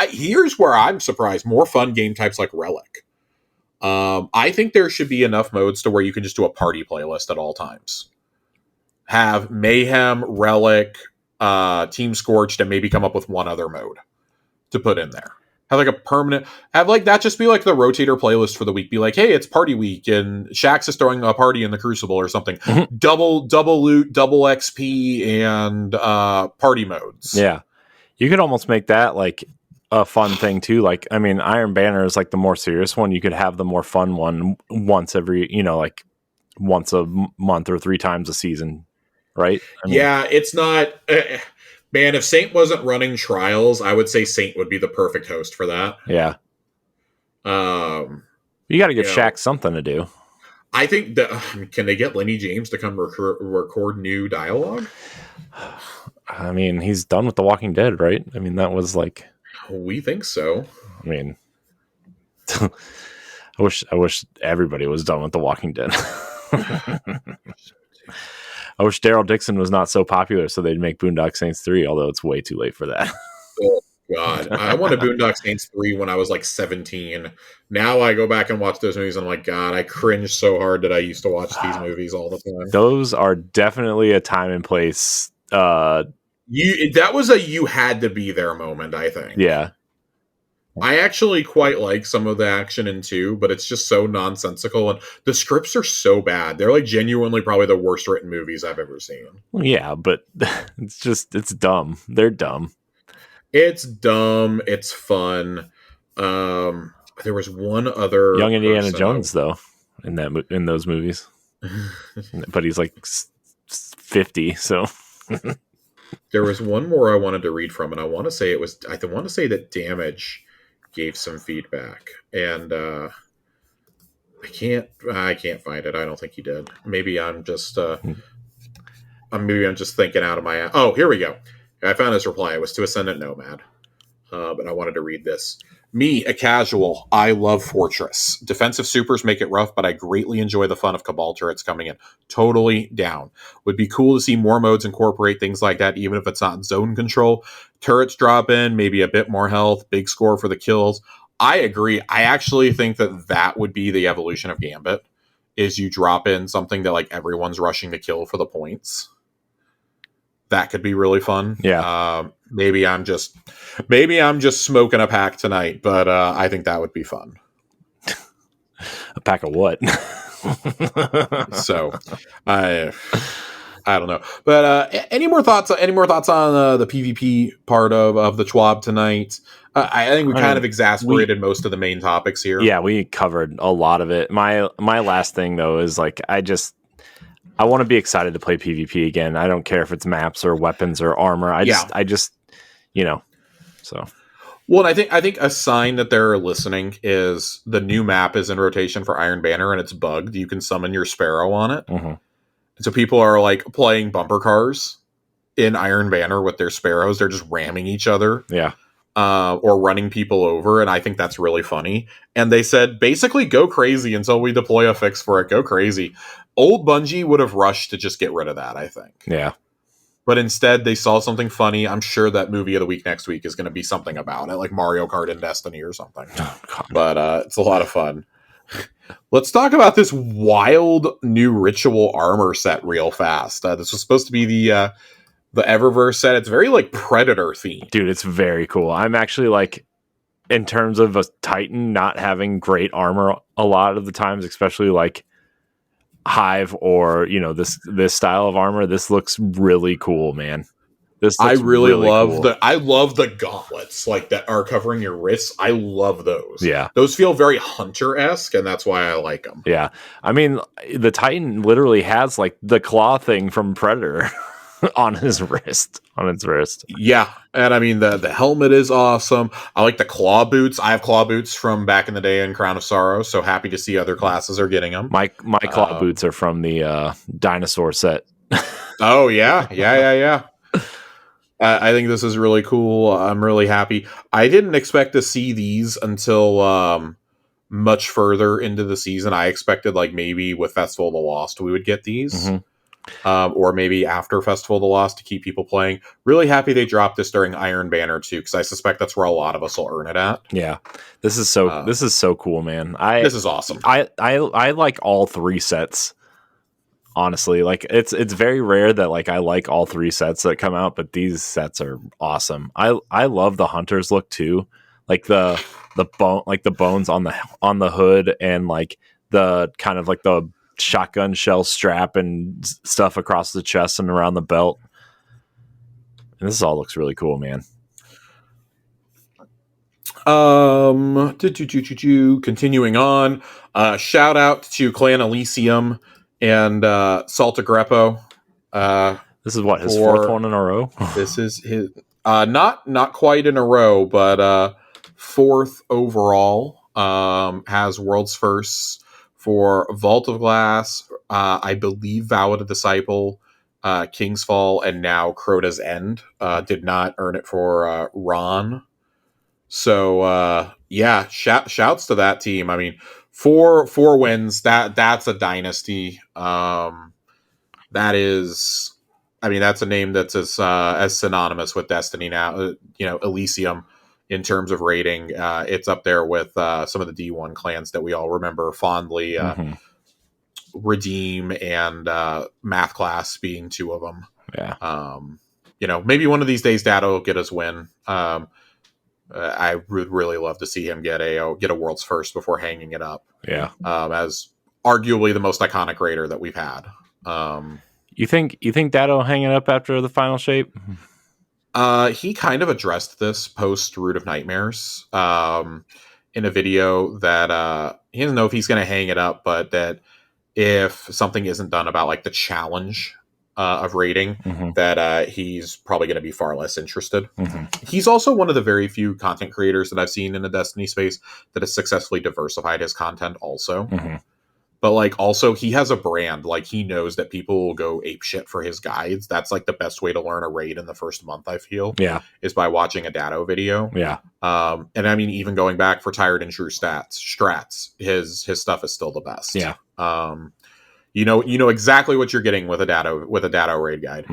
Here's where I'm surprised. More fun game types like Relic. I think there should be enough modes to where you can just do a party playlist at all times. Have Mayhem, Relic, Team Scorched, and maybe come up with one other mode to put in there. Have like a permanent, have like that just be like the rotator playlist for the week. Be like, hey, it's party week and Shaxx is throwing a party in the Crucible or something. Mhm. Double loot, double XP, and party modes. Yeah. You could almost make that like a fun thing too. Like, I mean, Iron Banner is like the more serious one. You could have the more fun one once every, like once a month or 3 times a season, right? I mean, Yeah, it's not. Man, if Saint wasn't running trials, I would say Saint would be the perfect host for that. yeah. You got to give Shaxx something to do. I think that can they get Lenny James to come record new dialogue? I mean, he's done with The Walking Dead, right? I mean, that was like, we think so. I mean, I wish everybody was done with The Walking Dead. I wish Daryl Dixon was not so popular, so they'd make Boondock Saints 3, although it's way too late for that. Oh, God. I wanted Boondock Saints 3 when I was like 17. Now I go back and watch those movies and I'm like, God, I cringe so hard that I used to watch these movies all the time. Those are definitely a time and place. That was a you had to be there moment, I think. Yeah. I actually quite like some of the action in 2, but it's just so nonsensical and the scripts are so bad. They're like genuinely probably the worst written movies I've ever seen. Yeah, but it's dumb. They're dumb. It's dumb. It's fun. There was one other Young Indiana Jones though in those movies, but he's like 50. So there was one more I wanted to read from, and I want to say that Damage gave some feedback, and I can't find it. I don't think he did. Maybe I'm just thinking out of my ass. Oh, here we go. I found his reply. It was to Ascendant Nomad, but I wanted to read this. Me, a casual, I love Fortress. Defensive supers make it rough, but I greatly enjoy the fun of Cabal turrets coming in. Totally down. Would be cool to see more modes incorporate things like that, even if it's not zone control. Turrets drop in, maybe a bit more health, big score for the kills. I agree. I actually think that would be the evolution of Gambit, is you drop in something that like everyone's rushing to kill for the points. That could be really fun. Yeah. Maybe I'm just smoking a pack tonight, but I think that would be fun. A pack of what? So, I don't know. But any more thoughts on the PvP part of the TWAB tonight? I think we kind of exasperated most of the main topics here. Yeah, we covered a lot of it. My last thing though is like I want to be excited to play PvP again. I don't care if it's maps or weapons or armor. I just so. Well, I think a sign that they're listening is the new map is in rotation for Iron Banner and it's bugged. You can summon your Sparrow on it. Mm-hmm. And so people are like playing bumper cars in Iron Banner with their Sparrows. They're just ramming each other. Yeah. Or running people over, and I think that's really funny. And they said, basically, go crazy until we deploy a fix for it. Go crazy. Old Bungie would have rushed to just get rid of that, I think. Yeah. But instead, they saw something funny. I'm sure that movie of the week next week is going to be something about it, like Mario Kart and Destiny or something. Oh, but it's a lot of fun. Let's talk about this wild new ritual armor set real fast. This was supposed to be the Eververse set. It's very like Predator themed. Dude, it's very cool. I'm actually like, in terms of a Titan not having great armor a lot of the times, especially like Hive or this style of armor, this looks really cool, man. I really love cool. I love the gauntlets like that are covering your wrists. I love those. Yeah, those feel very Hunter-esque, and that's why I like them. Yeah, I mean the Titan literally has like the claw thing from Predator on its wrist. Yeah, and I mean the helmet is awesome. I like the claw boots. I have claw boots from back in the day in Crown of Sorrow, so happy to see other classes are getting them. My claw boots are from the dinosaur set. Oh yeah. I think this is really cool. I'm really happy. I didn't expect to see these until much further into the season. I expected like maybe with Festival of the Lost we would get these. Mm-hmm. Or maybe after Festival of the Lost to keep people playing. Really happy they dropped this during Iron Banner too, because I suspect that's where a lot of us will earn it at. Yeah, this is so cool, man. This is awesome. I like all 3 sets. Honestly, like it's very rare that like I like all 3 sets that come out, but these sets are awesome. I love the Hunters look too. like the bones on the hood, and like the kind of like the shotgun shell strap and stuff across the chest and around the belt. And this all looks really cool, man. Continuing on, shout out to Clan Elysium and Salta Greppo. This is what, his fourth one in a row? This is his not quite in a row, but fourth overall. Has world's first for Vault of Glass, I believe Vow of the Disciple, King's Fall, and now Crota's End. Did not earn it for Ron. So yeah, shouts to that team. I mean, four wins. That's a dynasty. That is, I mean, that's a name that's as synonymous with Destiny now. Elysium in terms of rating, it's up there with some of the D1 clans that we all remember fondly. Redeem and Math Class being two of them. Yeah. Maybe one of these days Dado will get his win. I would really love to see him get a world's first before hanging it up. Yeah. As arguably the most iconic raider that we've had. You think Dado hang it up after the final shape? He kind of addressed this post Root of Nightmares in a video that he doesn't know if he's going to hang it up, but that if something isn't done about like the challenge of rating, that he's probably going to be far less interested. He's also one of the very few content creators that I've seen in the Destiny space that has successfully diversified his content also. But like also he has a brand. Like he knows that people will go ape shit for his guides. That's like the best way to learn a raid in the first month, I feel. Yeah. Is by watching a Dado video. Yeah. And I mean, even going back for Tired and True strats, his stuff is still the best. Yeah. You know exactly what you're getting with a Dado raid guide.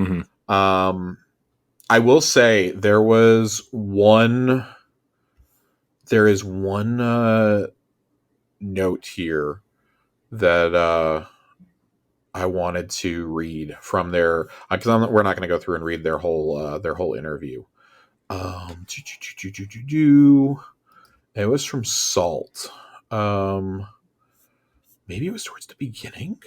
I will say there is one note here that I wanted to read from their, because we're not going to go through and read their whole interview. It was from Salt. Maybe it was towards the beginning.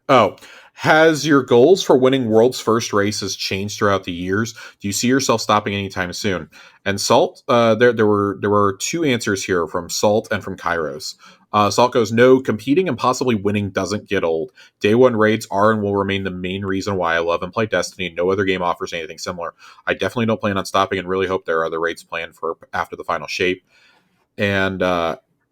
Oh, has your goals for winning world's first races changed throughout the years? Do you see yourself stopping anytime soon? And Salt, there were two answers here from Salt and from Kairos. Salt goes, no, competing and possibly winning doesn't get old. Day one raids are and will remain the main reason why I love and play Destiny. No other game offers anything similar. I definitely don't plan on stopping and really hope there are other raids planned for after the final shape. And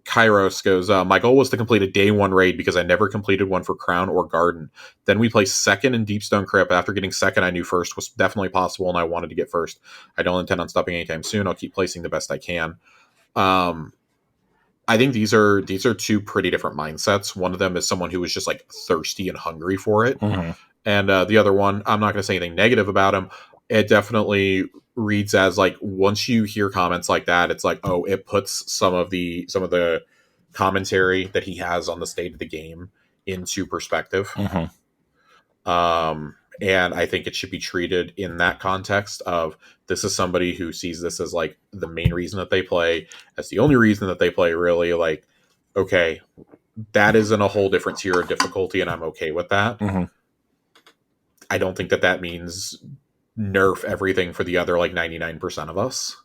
Kairos goes, my goal was to complete a day one raid because I never completed one for Crown or Garden. Then we placed second in Deepstone Crypt. After getting second, I knew first was definitely possible and I wanted to get first. I don't intend on stopping anytime soon. I'll keep placing the best I can. I think these are two pretty different mindsets. One of them is someone who is just like thirsty and hungry for it. And the other one, I'm not going to say anything negative about him. It definitely reads as like, once you hear comments like that, it's like, oh, it puts some of the commentary that he has on the state of the game into perspective. And I think it should be treated in that context of, this is somebody who sees this as like the main reason that they play. That's the only reason that they play, really. Like, okay, that is in a whole different tier of difficulty, and I'm okay with that. I don't think that means nerf everything for the other like 99% of us.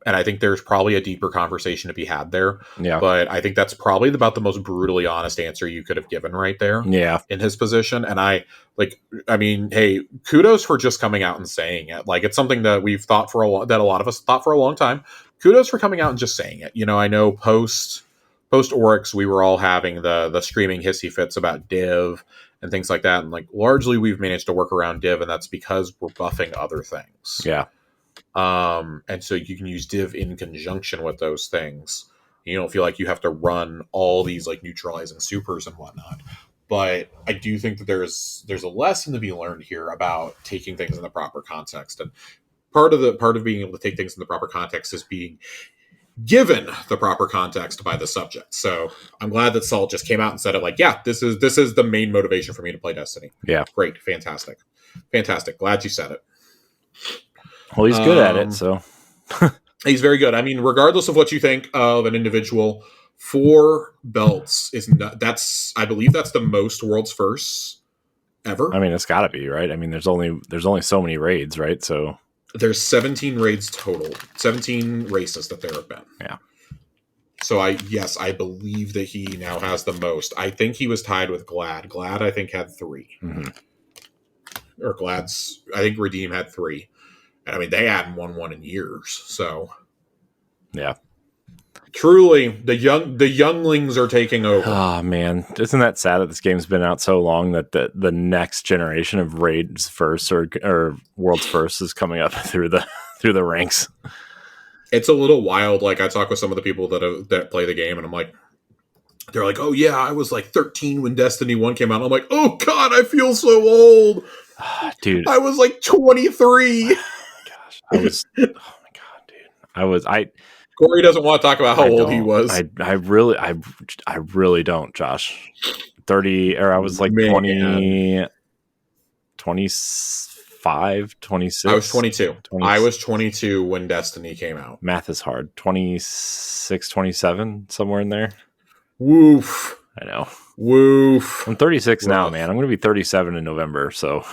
And I think there's probably a deeper conversation to be had there. Yeah. But I think that's probably about the most brutally honest answer you could have given right there. Yeah. In his position. And I mean, hey, kudos for just coming out and saying it. Like, it's something that we've thought that a lot of us thought for a long time. Kudos for coming out and just saying it. You know, I know post Oryx, we were all having the screaming hissy fits about div and things like that. And like, largely we've managed to work around div, and that's because we're buffing other things. Yeah. And so you can use div in conjunction with those things. You don't feel like you have to run all these like neutralizing supers and whatnot. But I do think that there's a lesson to be learned here about taking things in the proper context. And part of being able to take things in the proper context is being given the proper context by the subject. So I'm glad that Salt just came out and said it, like, yeah, this is the main motivation for me to play Destiny. Yeah. Great. Fantastic. Glad you said it. Well, he's good at it, so. He's very good. I mean, regardless of what you think of an individual, 4 belts is not, that's, I believe that's the most world's firsts ever. I mean, it's got to be, right? I mean, there's only so many raids, right? So there's 17 raids total, 17 races that there have been. Yeah. So I believe that he now has the most. I think he was tied with Glad. Glad, I think, had 3. Mm-hmm. Or I think Redeem had 3. And I mean, they hadn't won one in years. So yeah. Truly, the younglings are taking over. Oh man, isn't that sad that this game's been out so long that the next generation of raids first or world's first is coming up through the ranks? It's a little wild. Like, I talk with some of the people that play the game, and I'm like, they're like, "Oh yeah, I was like 13 when Destiny 1 came out." I'm like, "Oh god, I feel so old, dude." I was like 23. Gosh, I was. Oh my god, dude, Corey doesn't want to talk about how old he was. I really don't, Josh. 30, or I was like 20, 25, 26. I was 22. I was 22 when Destiny came out. Math is hard. 26, 27, somewhere in there. Woof. I know. Woof. I'm 36 now, man. I'm going to be 37 in November, so.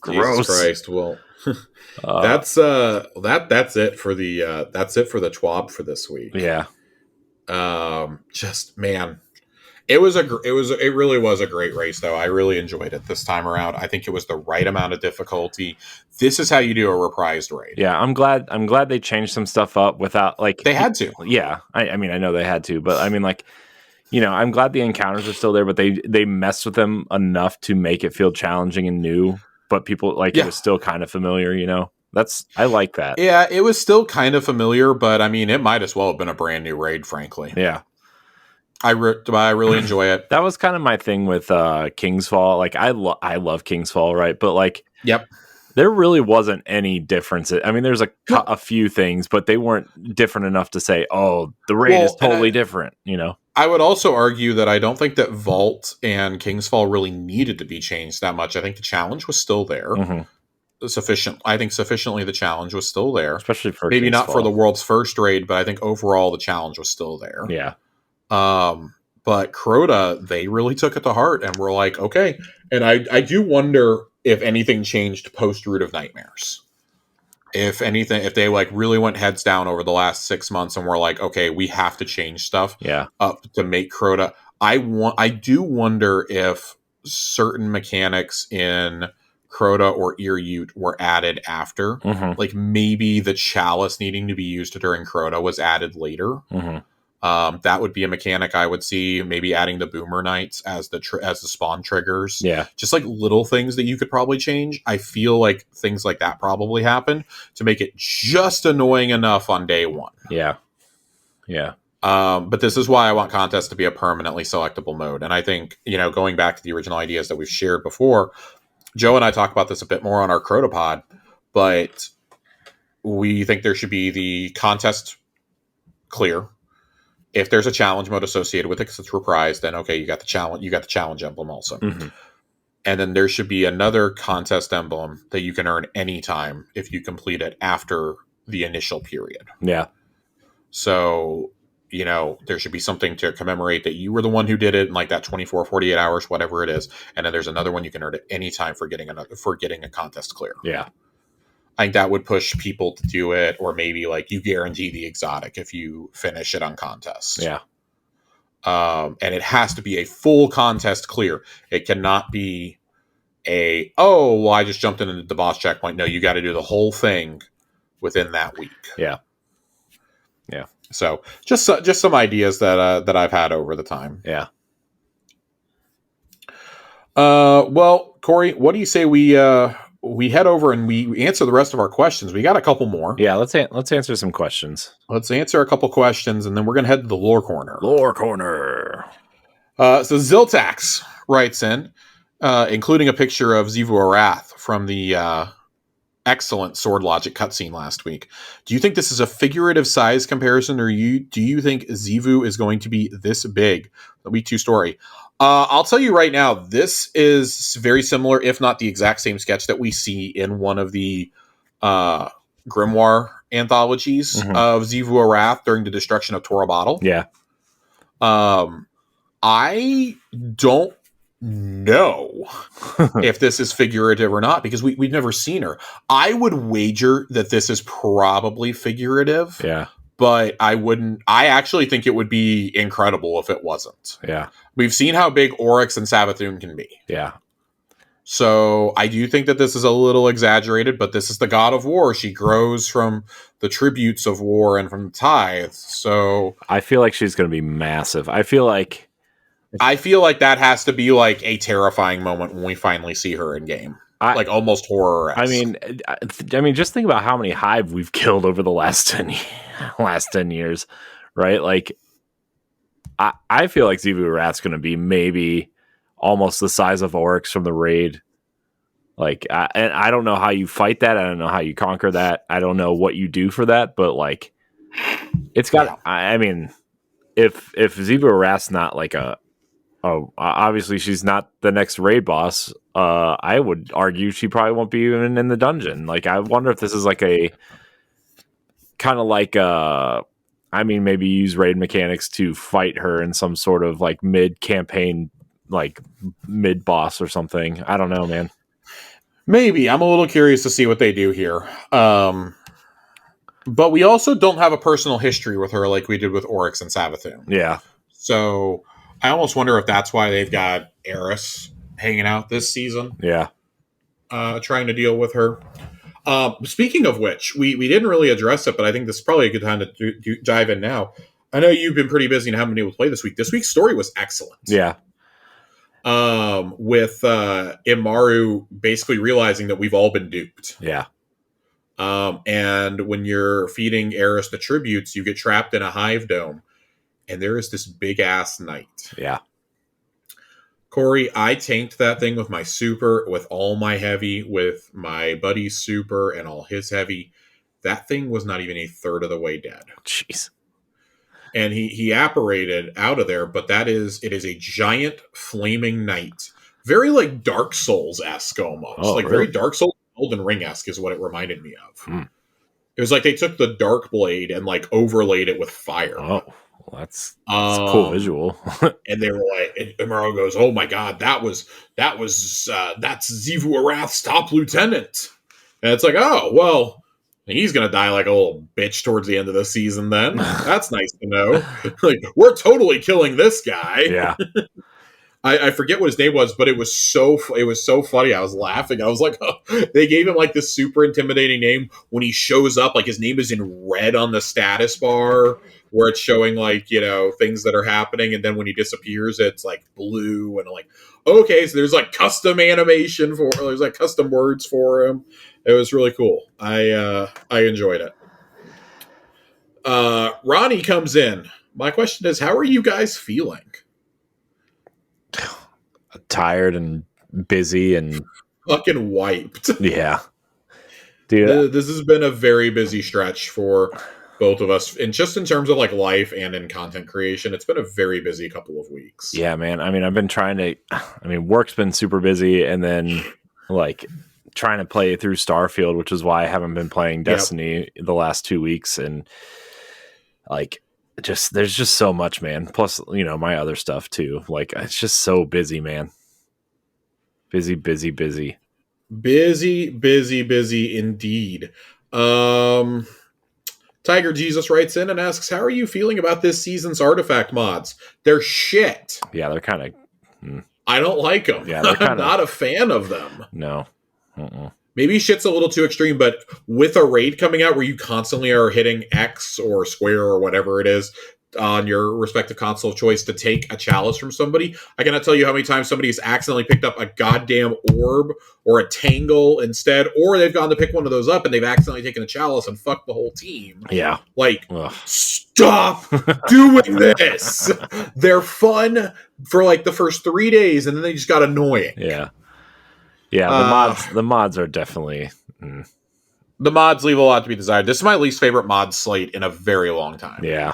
Gross. Jesus Christ. Well, that's it for the TWAB for this week. Yeah. Just, man, it really was a great race, though. I really enjoyed it this time around. I think it was the right amount of difficulty. This is how you do a reprised raid. Yeah, I'm glad they changed some stuff up without, like, they had to. Yeah, I mean, I know they had to, but I mean, like, you know, I'm glad the encounters are still there, but they messed with them enough to make it feel challenging and new. But people, like, it was still kind of familiar, you know? I like that. Yeah, it was still kind of familiar, but I mean, it might as well have been a brand new raid, frankly. Yeah. I really enjoy it. That was kind of my thing with King's Fall. Like, I love King's Fall, right? But, like, yep, there really wasn't any difference. I mean, there's a few things, but they weren't different enough to say, oh, the raid is totally different, you know? I would also argue that I don't think that Vault and King's Fall really needed to be changed that much. I think the challenge was still there. Mm-hmm. Sufficiently the challenge was still there. Especially for maybe King's not Fall. For the world's first raid, but I think overall the challenge was still there. Yeah. But Crota, they really took it to heart and were like, okay. And I do wonder if anything changed post Root of Nightmares. If anything, if they like really went heads down over the last 6 months and were like, okay, we have to change stuff up to make Crota. I do wonder if certain mechanics in Crota or Ear Ute were added after. Mm-hmm. Like maybe the chalice needing to be used during Crota was added later. Mm-hmm. That would be a mechanic I would see. Maybe adding the Boomer Knights as the spawn triggers. Yeah, just like little things that you could probably change. I feel like things like that probably happen to make it just annoying enough on day one. Yeah, yeah. But this is why I want contests to be a permanently selectable mode. And I think, you know, going back to the original ideas that we've shared before, Joe and I talk about this a bit more on our Crota pod, but we think there should be the contest clear. If there's a challenge mode associated with it, because it's reprised, then okay, you got the challenge emblem also. Mm-hmm. And then there should be another contest emblem that you can earn anytime if you complete it after the initial period. Yeah. So, you know, there should be something to commemorate that you were the one who did it in like that 24, 48 hours, whatever it is. And then there's another one you can earn at any time for getting a contest clear. Yeah. I think that would push people to do it, or maybe like you guarantee the exotic if you finish it on contest. Yeah. And it has to be a full contest clear. It cannot be I just jumped into the boss checkpoint. No, you got to do the whole thing within that week. Yeah. Yeah. So just some ideas that I've had over the time. Yeah. Well, Corey, what do you say we head over and we answer the rest of our questions? We got a couple more. Yeah, let's answer some questions. Let's answer a couple questions, and then we're going to head to the lore corner. Lore corner. So Ziltax writes in, including a picture of Xivu Arath from the excellent Sword Logic cutscene last week. Do you think this is a figurative size comparison, or do you think Xivu is going to be this big? The Week 2 story. I'll tell you right now, this is very similar, if not the exact same sketch that we see in one of the grimoire anthologies of Xivu Arath during the destruction of Tora Bottle. Yeah. I don't know if this is figurative or not because we've never seen her. I would wager that this is probably figurative. Yeah. But I actually think it would be incredible if it wasn't. Yeah. We've seen how big Oryx and Savathûn can be. Yeah. So I do think that this is a little exaggerated, but this is the god of war. She grows from the tributes of war and from the tithes. So I feel like she's going to be massive. I feel like that has to be like a terrifying moment when we finally see her in game. Like almost horror. I mean, just think about how many hive we've killed over the last 10 years, right? Like, I feel like Xivu Arath's going to be maybe almost the size of Oryx from the raid. Like, and I don't know how you fight that. I don't know how you conquer that. I don't know what you do for that, but like, it's got. Yeah. I mean, if Xivu Arath's not like obviously she's not the next raid boss. I would argue she probably won't be even in the dungeon. Like, I wonder if this is like a kind of like maybe use raid mechanics to fight her in some sort of like mid campaign, like mid boss or something. I don't know, man. Maybe. I'm a little curious to see what they do here. But we also don't have a personal history with her like we did with Oryx and Savathûn. Yeah. So I almost wonder if that's why they've got Eris hanging out this season. Yeah. Trying to deal with her. Speaking of which, we didn't really address it, but I think this is probably a good time to dive in now. I know you've been pretty busy and haven't been able to play this week. This week's story was excellent. Yeah. With Imaru basically realizing that we've all been duped. Yeah. And when you're feeding Eris the tributes, you get trapped in a hive dome. And there is this big-ass knight. Yeah. Corey, I tanked that thing with my super, with all my heavy, with my buddy's super, and all his heavy. That thing was not even a third of the way dead. Jeez. And he apparated out of there, but it is a giant flaming knight. Very like Dark Souls-esque almost. Like really? Very Dark Souls, Elden Ring-esque is what it reminded me of. It was like they took the Dark Blade and like overlaid it with fire. Oh. Well, that's a cool visual. And they were like, and Imaru goes, "Oh my god, that's Xivu Arath's top lieutenant." And it's like, oh well, he's gonna die like a little bitch towards the end of the season. Then that's nice to know. Like, we're totally killing this guy. Yeah. I forget what his name was, but it was so funny. I was laughing. I was like, oh. They gave him like this super intimidating name. When he shows up, like his name is in red on the status bar, where it's showing like, you know, things that are happening, and then when he disappears, it's like blue, and like, okay, so there's like custom animation there's like custom words for him. It was really cool. I enjoyed it. Ronnie comes in. My question is, how are you guys feeling? Tired and busy and fucking wiped. Yeah. Dude, this has been a very busy stretch for both of us, and just in terms of like life and in content creation, it's been a very busy couple of weeks. Yeah, man. I mean, I've been trying to, work's been super busy, and then like trying to play through Starfield, which is why I haven't been playing Destiny the last 2 weeks. And like, there's just so much, man. Plus, you know, my other stuff too. Like, it's just so busy, man. Busy indeed. Tiger Jesus writes in and asks, how are you feeling about this season's artifact mods? They're shit. Yeah, they're kind of... I don't like them. Yeah, they're I'm not a fan of them. No. Maybe shit's a little too extreme, but with a raid coming out where you constantly are hitting X or square or whatever it is on your respective console of choice to take a chalice from somebody, I cannot tell you how many times somebody has accidentally picked up a goddamn orb or a tangle instead, or they've gone to pick one of those up and they've accidentally taken a chalice and fucked the whole team. Yeah. Like, stop doing this. They're fun for like the first 3 days and then they just got annoying. Yeah. Yeah, the mods are definitely... The mods leave a lot to be desired. This is my least favorite mod slate in a very long time. Yeah.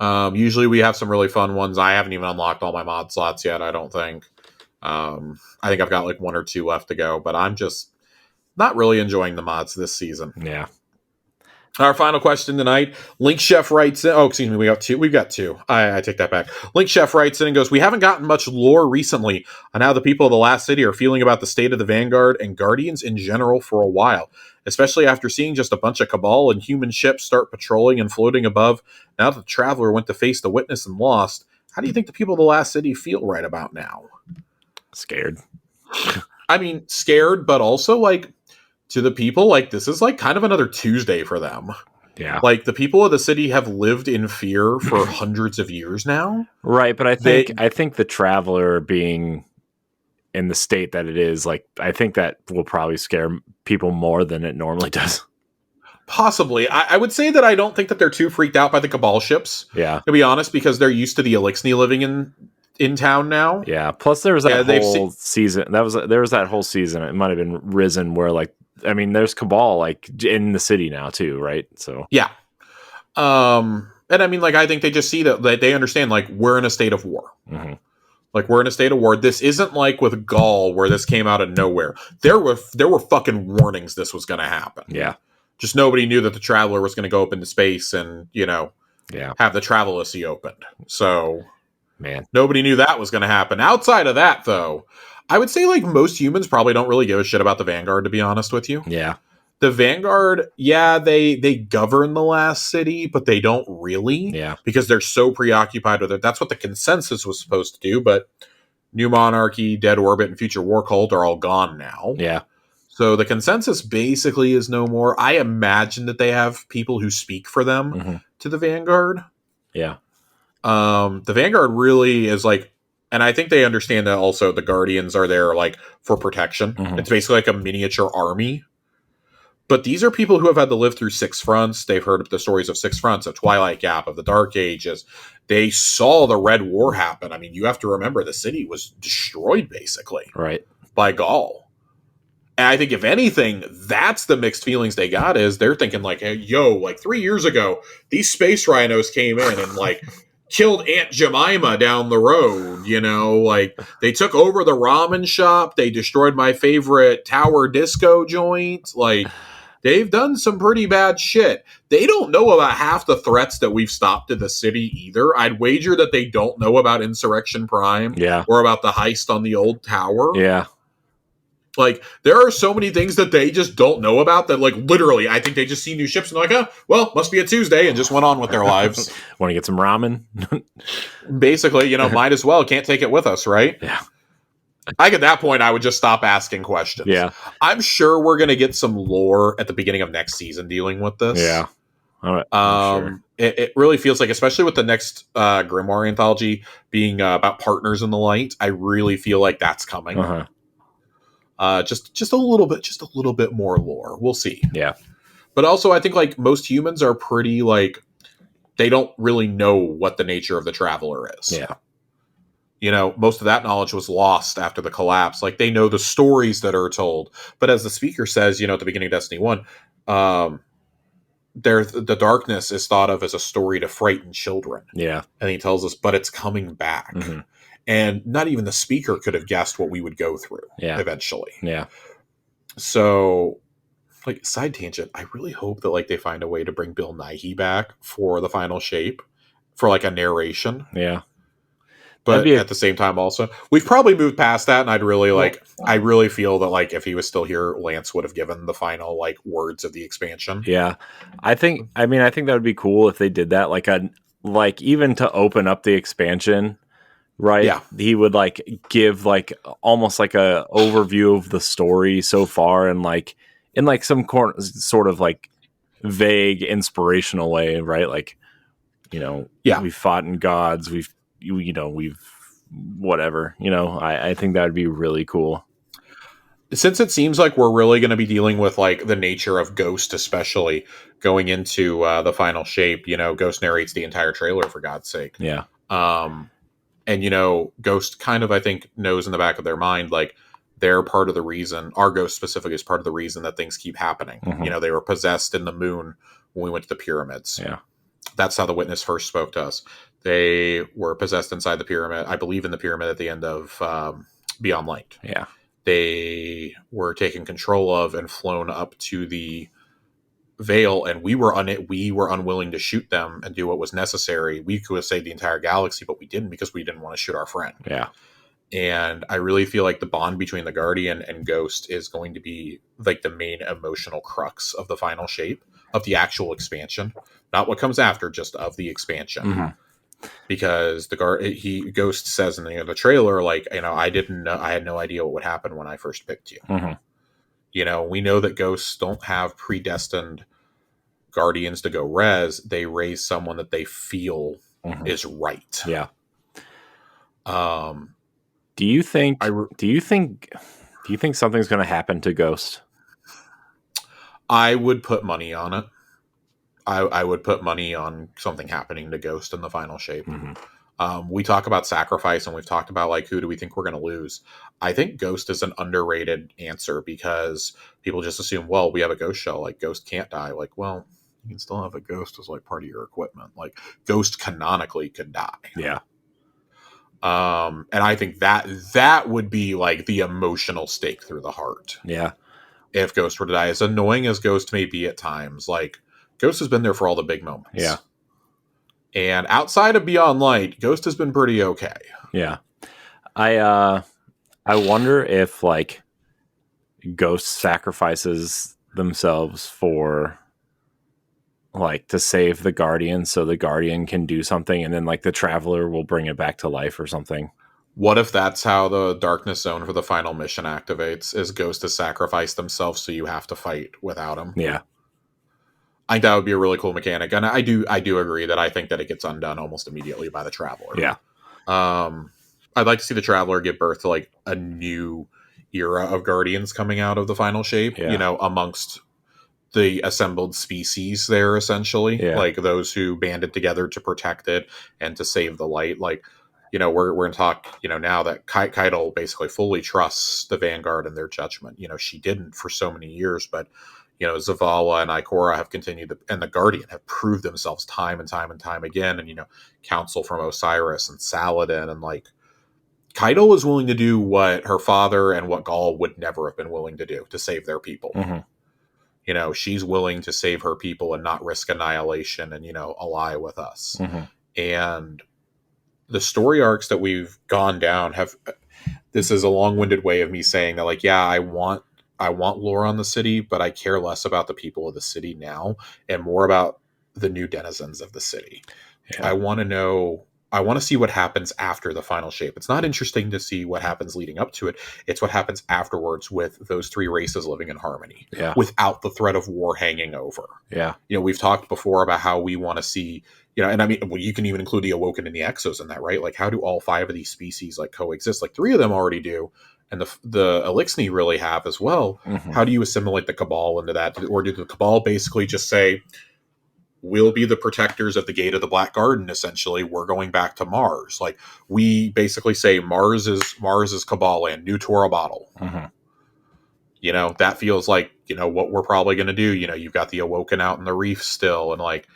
Usually we have some really fun ones. I haven't even unlocked all my mod slots yet, I don't think. I think I've got like 1 or 2 left to go, but I'm just Not really enjoying the mods this season. Yeah. Our final question tonight. Link Chef writes in. Oh, excuse me. We've got two. I take that back. Link Chef writes in and goes, "We haven't gotten much lore recently on how the people of the Last City are feeling about the state of the Vanguard and Guardians in general for a while, especially after seeing just a bunch of Cabal and human ships start patrolling and floating above. Now that the Traveler went to face the Witness and lost, how do you think the people of the Last City feel right about now?" Scared. I mean, scared, but also like, to the people, like, this is like kind of another Tuesday for them. Yeah. Like, the people of the city have lived in fear for hundreds of years now. Right, but I think the Traveler being in the state that it is, like, I think that will probably scare people more than it normally does. Possibly. I would say that I don't think that they're too freaked out by the Cabal ships. Yeah. To be honest, because they're used to the Elixni living in town now. Yeah. Plus there was that whole season. There was that whole season. It might have been Risen where, like, I mean, there's Cabal like in the city now too, right? So yeah. And I mean, like, I think they just see that they understand, like, we're in a state of war. Mm-hmm. Like, we're in a state of war. This isn't like with Gaul where this came out of nowhere. There were fucking warnings this was going to happen. Yeah. Just nobody knew that the Traveler was going to go up into space and, have the Travelocy opened. So, man, nobody knew that was going to happen. Outside of that, though, I would say, like, most humans probably don't really give a shit about the Vanguard, to be honest with you. Yeah. The Vanguard, yeah, they govern the Last City, but they don't really. Yeah. Because they're so preoccupied with it. That's what the consensus was supposed to do, but New Monarchy, Dead Orbit, and Future War Cult are all gone now. Yeah. So the consensus basically is no more. I imagine that they have people who speak for them to the Vanguard. Yeah. The Vanguard really is like, and I think they understand that also the Guardians are there like for protection. It's basically like a miniature army. But these are people who have had to live through Six Fronts. They've heard the stories of Six Fronts, of Twilight Gap, of the Dark Ages. They saw the Red War happen. I mean, you have to remember the city was destroyed basically by Gaul. And I think if anything, that's the mixed feelings they got is they're thinking like, hey, yo, like 3 years ago, these space rhinos came in and like killed Aunt Jemima down the road, like they took over the ramen shop. They destroyed my favorite tower disco joint. Like they've done some pretty bad shit. They don't know about half the threats that we've stopped to the city either. I'd wager that they don't know about Insurrection Prime or about the heist on the old tower. Yeah. Like, there are so many things that they just don't know about that, like, literally, I think they just see new ships and they're like, well, must be a Tuesday, and just went on with their lives. Want to get some ramen? Basically, might as well. Can't take it with us, right? Yeah. I think at that point, I would just stop asking questions. Yeah. I'm sure we're going to get some lore at the beginning of next season dealing with this. Yeah. All right. Sure. It really feels like, especially with the next Grimoire anthology being about partners in the light, I really feel like that's coming. Just a little bit more lore. We'll see. Yeah. But also I think like most humans are pretty like, they don't really know what the nature of the Traveler is. Yeah. Most of that knowledge was lost after the collapse. Like they know the stories that are told. But as the speaker says, at the beginning of Destiny 1, the darkness is thought of as a story to frighten children. Yeah. And he tells us, but it's coming back. And not even the speaker could have guessed what we would go through eventually. Yeah. So, like, side tangent, I really hope that, like, they find a way to bring Bill Nighy back for the final shape for, like, a narration. Yeah. But at the same time, also, we've probably moved past that, and I'd really, I really feel that, like, if he was still here, Lance would have given the final, like, words of the expansion. Yeah. I think that would be cool if they did that. Like, even to open up the expansion, right? Yeah. He would like give like almost like a overview of the story so far, and like in like some sort of like vague inspirational way, right? Like, we've fought in gods, we've whatever, I think that would be really cool. Since it seems like we're really going to be dealing with like the nature of Ghost, especially going into the final shape, Ghost narrates the entire trailer for God's sake. Yeah. And, Ghost kind of, I think, knows in the back of their mind, like, they're part of the reason, our Ghost specifically is part of the reason that things keep happening. They were possessed in the moon when we went to the pyramids. Yeah. That's how the Witness first spoke to us. They were possessed inside the pyramid, I believe in the pyramid at the end of Beyond Light. Yeah. they were taken control of and flown up to the Veil, and we were unwilling to shoot them and do what was necessary. We could have saved the entire galaxy, but we didn't because we didn't want to shoot our friend. Yeah. And I really feel like the bond between the Guardian and Ghost is going to be like the main emotional crux of the final shape of the actual expansion, not what comes after, just of the expansion. Mm-hmm. Because Ghost says in the trailer, like, I didn't know, I had no idea what would happen when I first picked you. Mm-hmm. We know that ghosts don't have predestined Guardians to go res. They raise someone that they feel is right. Yeah. Do you think something's going to happen to Ghost? I would put money on it. I would put money on something happening to Ghost in the final shape. We talk about sacrifice, and we've talked about like who do we think we're going to lose. I think Ghost is an underrated answer because people just assume, well, we have a Ghost shell, like Ghost can't die. Like, well, you can still have a Ghost as like part of your equipment. Like Ghost canonically could die. Yeah. And I think that would be like the emotional stake through the heart. Yeah. If Ghost were to die, as annoying as Ghost may be at times, like Ghost has been there for all the big moments. Yeah. And outside of Beyond Light, Ghost has been pretty okay. Yeah. I wonder if like Ghost sacrifices themselves for like to save the Guardian so the Guardian can do something, and then like the Traveler will bring it back to life or something. What if that's how the Darkness Zone for the final mission activates, is Ghost to sacrifice themselves so you have to fight without him? Yeah. I think that would be a really cool mechanic. And I do agree that I think that it gets undone almost immediately by the Traveler. Yeah. I'd like to see the Traveler give birth to like a new era of Guardians coming out of the final shape, amongst the assembled species there, essentially. Like those who banded together to protect it and to save the light. Like, we're going to talk, now that Keitel basically fully trusts the Vanguard and their judgment. She didn't for so many years, but, Zavala and Ikora have continued and the Guardian have proved themselves time and time and time again. And, counsel from Osiris and Saladin, and like Keitel was willing to do what her father and what Gaul would never have been willing to do to save their people. She's willing to save her people and not risk annihilation and, ally with us. And the story arcs that we've gone down this is a long-winded way of me saying that, like, yeah, I want lore on the city, but I care less about the people of the city now and more about the new denizens of the city. Yeah. I want to see what happens after the final shape. It's not interesting to see what happens leading up to it. It's what happens afterwards with those three races living in harmony without the threat of war hanging over. Yeah. We've talked before about how we want to see, and I mean, well, you can even include the Awoken and the Exos in that, right? Like, how do all five of these species like coexist? Like, three of them already do. And the Elixni really have as well. How do you assimilate the Cabal into that? Or do the Cabal basically just say, we'll be the protectors of the Gate of the Black Garden, essentially. We're going back to Mars. Like, we basically say Mars is Cabal land, new Tora bottle. That feels like, what we're probably going to do. You've got the Awoken out in the reef still. And like,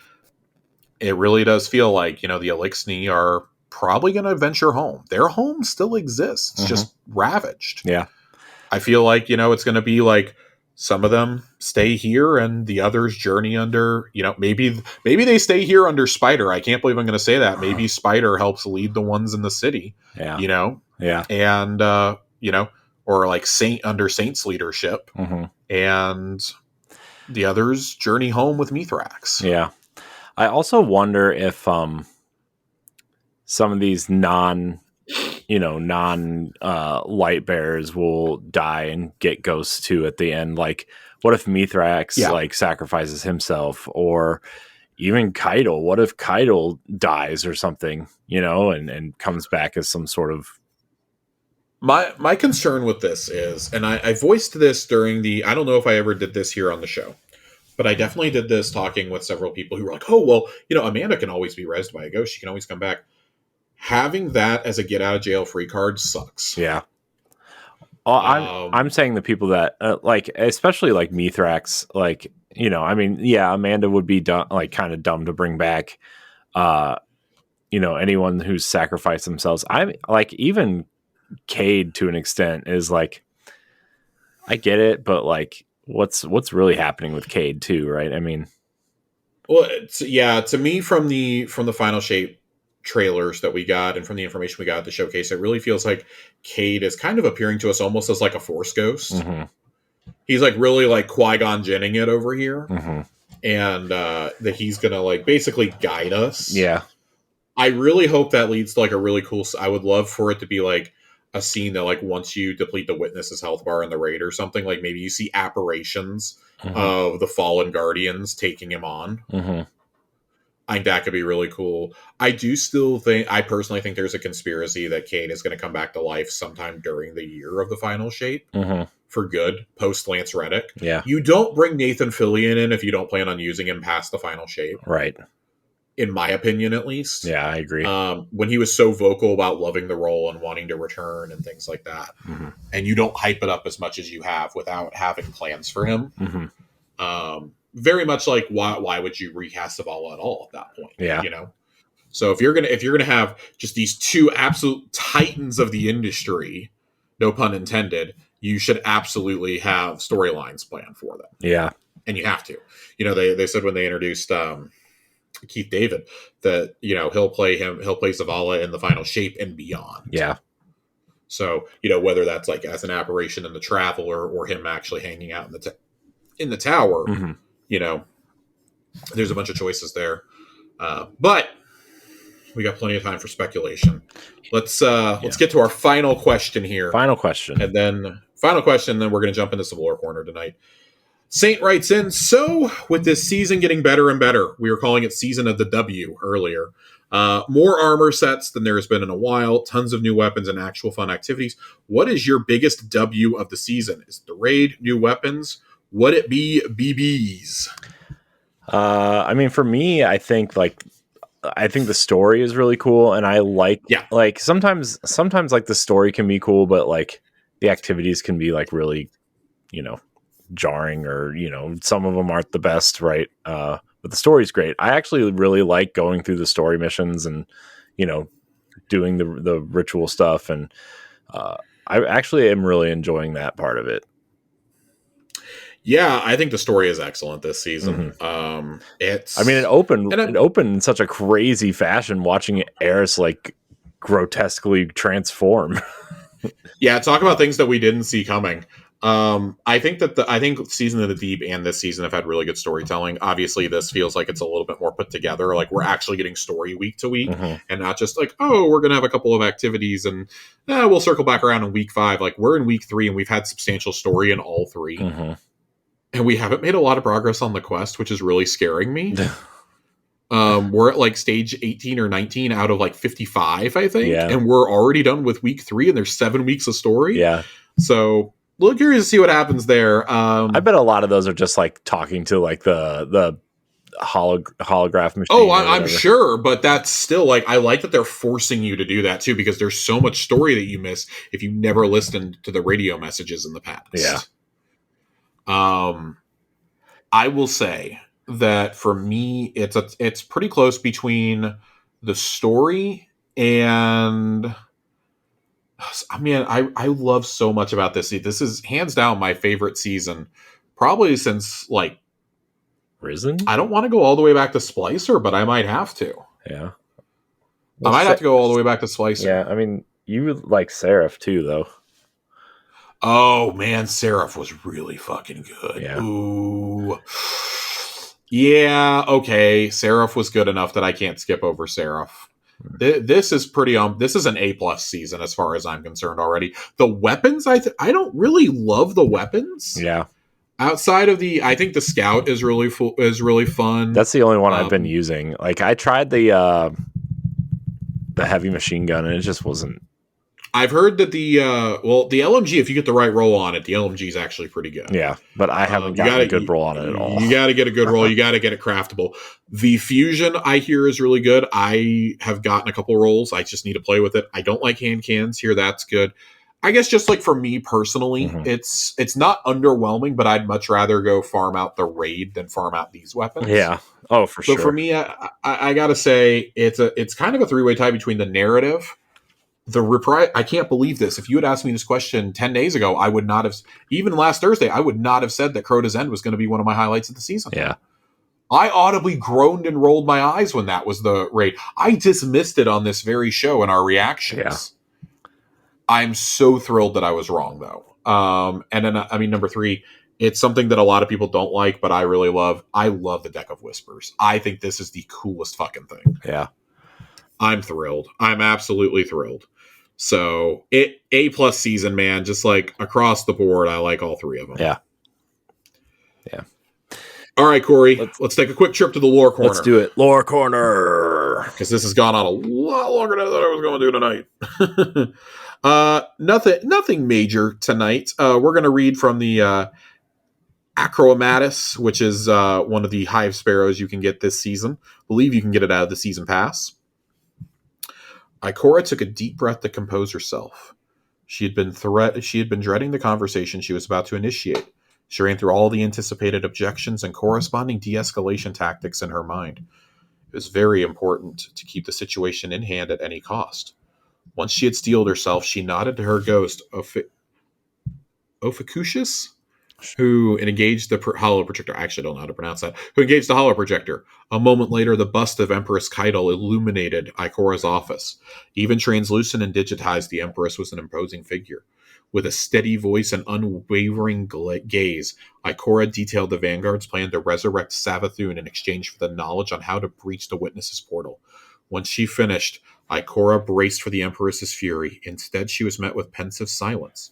it really does feel like, the Elixni are probably going to venture home. Their home still exists. It's just ravaged. Yeah. I feel like, it's going to be like some of them stay here and the others journey under, maybe they stay here under Spider. I can't believe I'm going to say that. Maybe Spider helps lead the ones in the city, Yeah. And, or like under Saint's leadership, and the others journey home with Mithrax. Yeah. I also wonder if, some of these non light bearers will die and get ghosts too at the end. Like, what if Mithrax like sacrifices himself, or even Keitel? What if Keitel dies or something, and comes back as some sort of. My concern with this is, and I voiced this during I don't know if I ever did this here on the show, but I definitely did this talking with several people who were like, oh, well, Amanda can always be rezzed by a ghost. She can always come back. Having that as a get out of jail free card sucks. Yeah. I'm saying the people that like, especially like Mithrax, like, Amanda would be kind of dumb to bring back, anyone who's sacrificed themselves. I'm like, even Cade to an extent is like, I get it, but like, what's really happening with Cade too, right? I mean, well, to me from the Final Shape trailers that we got and from the information we got at the showcase, it really feels like Cade is kind of appearing to us almost as like a Force ghost. mm-hmm. He's like really like Qui-Gon Jinning it over here, Mm-hmm. and that he's gonna like basically guide us. Yeah. I really hope that leads to like a really cool. I would love for it to be like a scene that like once you deplete the Witness's health bar in the raid or something, like maybe you see apparitions of the fallen Guardians taking him on. I think that could be really cool. I personally think there's a conspiracy that Cade is going to come back to life sometime during the year of the Final Shape for good, post Lance Reddick. Yeah. You don't bring Nathan Fillion in if you don't plan on using him past the Final Shape. Right. In my opinion, at least. Yeah, I agree. When he was so vocal about loving the role and wanting to return and things like that. And you don't hype it up as much as you have without having plans for him. Very much like why would you recast Zavala at all at that point? Yeah. You know? So if you're gonna have just these two absolute titans of the industry, no pun intended, you should absolutely have storylines planned for them. Yeah. And you have to. You know, they said when they introduced Keith David that, you know, he'll play Zavala in the Final Shape and beyond. Yeah. So, you know, whether that's like as an apparition in the Traveler or him actually hanging out in the tower, you know, there's a bunch of choices there. But we got plenty of time for speculation. Let's get to our final question here. Final question. Then we're going to jump into some lore corner tonight. Saint writes in, so with this season getting better and better, we were calling it Season of the W earlier. More armor sets than there has been in a while, tons of new weapons and actual fun activities. What is your biggest W of the season? Is it the raid, new weapons? Would it be BBs? I mean, for me, I think the story is really cool, and I like sometimes like the story can be cool, but like the activities can be like really, you know, jarring, or you know, some of them aren't the best, right? But the story's great. I actually really like going through the story missions and, you know, doing the ritual stuff, and I actually am really enjoying that part of it. Yeah, I think the story is excellent this season. It opened in such a crazy fashion, watching Eris like grotesquely transform. Yeah, talk about things that we didn't see coming. I think Season of the Deep and this season have had really good storytelling. Obviously, this feels like it's a little bit more put together. Like we're actually getting story week to week, and not just like, oh, we're gonna have a couple of activities and we'll circle back around in week 5. Like we're in week 3 and we've had substantial story in all 3, and we haven't made a lot of progress on the quest, which is really scaring me. We're at like stage 18 or 19 out of like 55, I think, and we're already done with week 3, and there's 7 weeks of story. Yeah, so. A little curious to see what happens there. I bet a lot of those are just like talking to like the holograph machine. Oh, I'm sure, but that's still like, I like that they're forcing you to do that too, because there's so much story that you miss if you never listened to the radio messages in the past. Yeah. I will say that for me, it's pretty close between the story and. I mean, I love so much about this. This is hands down my favorite season, probably since like Risen. I don't want to go all the way back to Splicer, but I might have to. Yeah, I might have to go all the way back to Splicer. Yeah, I mean, you like Seraph too, though. Oh man, Seraph was really fucking good. Yeah. Ooh. Yeah. Okay. Seraph was good enough that I can't skip over Seraph. This is pretty this is an A+ season as far as I'm concerned already. The weapons, I don't really love the weapons. Yeah. Outside of I think the Scout is really fun. That's the only one I've been using. Like I tried the heavy machine gun, and it just wasn't. I've heard that the LMG, if you get the right roll on it, the LMG is actually pretty good. Yeah, but I haven't gotten a good roll on it at all. You got to get a good roll. You got to get it craftable. The Fusion, I hear, is really good. I have gotten a couple rolls. I just need to play with it. I don't like hand cans. Here, that's good. I guess just like for me personally, it's not underwhelming, but I'd much rather go farm out the raid than farm out these weapons. Yeah. Oh, for sure. So for me, I got to say it's kind of a 3-way tie between the narrative, the reprise. I can't believe this. If you had asked me this question 10 days ago, I would not have, even last Thursday, I would not have said that Crota's End was going to be one of my highlights of the season. Yeah. I audibly groaned and rolled my eyes when that was the raid. I dismissed it on this very show in our reactions. Yeah. I'm so thrilled that I was wrong, though. And then, number 3, it's something that a lot of people don't like, but I really love. I love the Deck of Whispers. I think this is the coolest fucking thing. Yeah. I'm thrilled. I'm absolutely thrilled. So A+ season, man. Just like across the board, I like all 3 of them. Yeah. Yeah. All right, Corey. Let's take a quick trip to the lore corner. Let's do it. Lore corner. Because this has gone on a lot longer than I thought I was going to do tonight. Nothing major tonight. We're going to read from the Acromatis, which is one of the Hive Sparrows you can get this season. I believe you can get it out of the season pass. Ikora took a deep breath to compose herself. She had been dreading the conversation she was about to initiate. She ran through all the anticipated objections and corresponding de-escalation tactics in her mind. It was very important to keep the situation in hand at any cost. Once she had steeled herself, she nodded to her ghost, Ophicucius, who engaged the hollow projector. I actually don't know how to pronounce that. Who engaged the hollow projector. A moment later, the bust of Empress Keitel illuminated Ikora's office. Even translucent and digitized, the Empress was an imposing figure. With a steady voice and unwavering gaze, Ikora detailed the Vanguard's plan to resurrect Savathun in exchange for the knowledge on how to breach the Witness's portal. Once she finished, Ikora braced for the Empress's fury. Instead, she was met with pensive silence.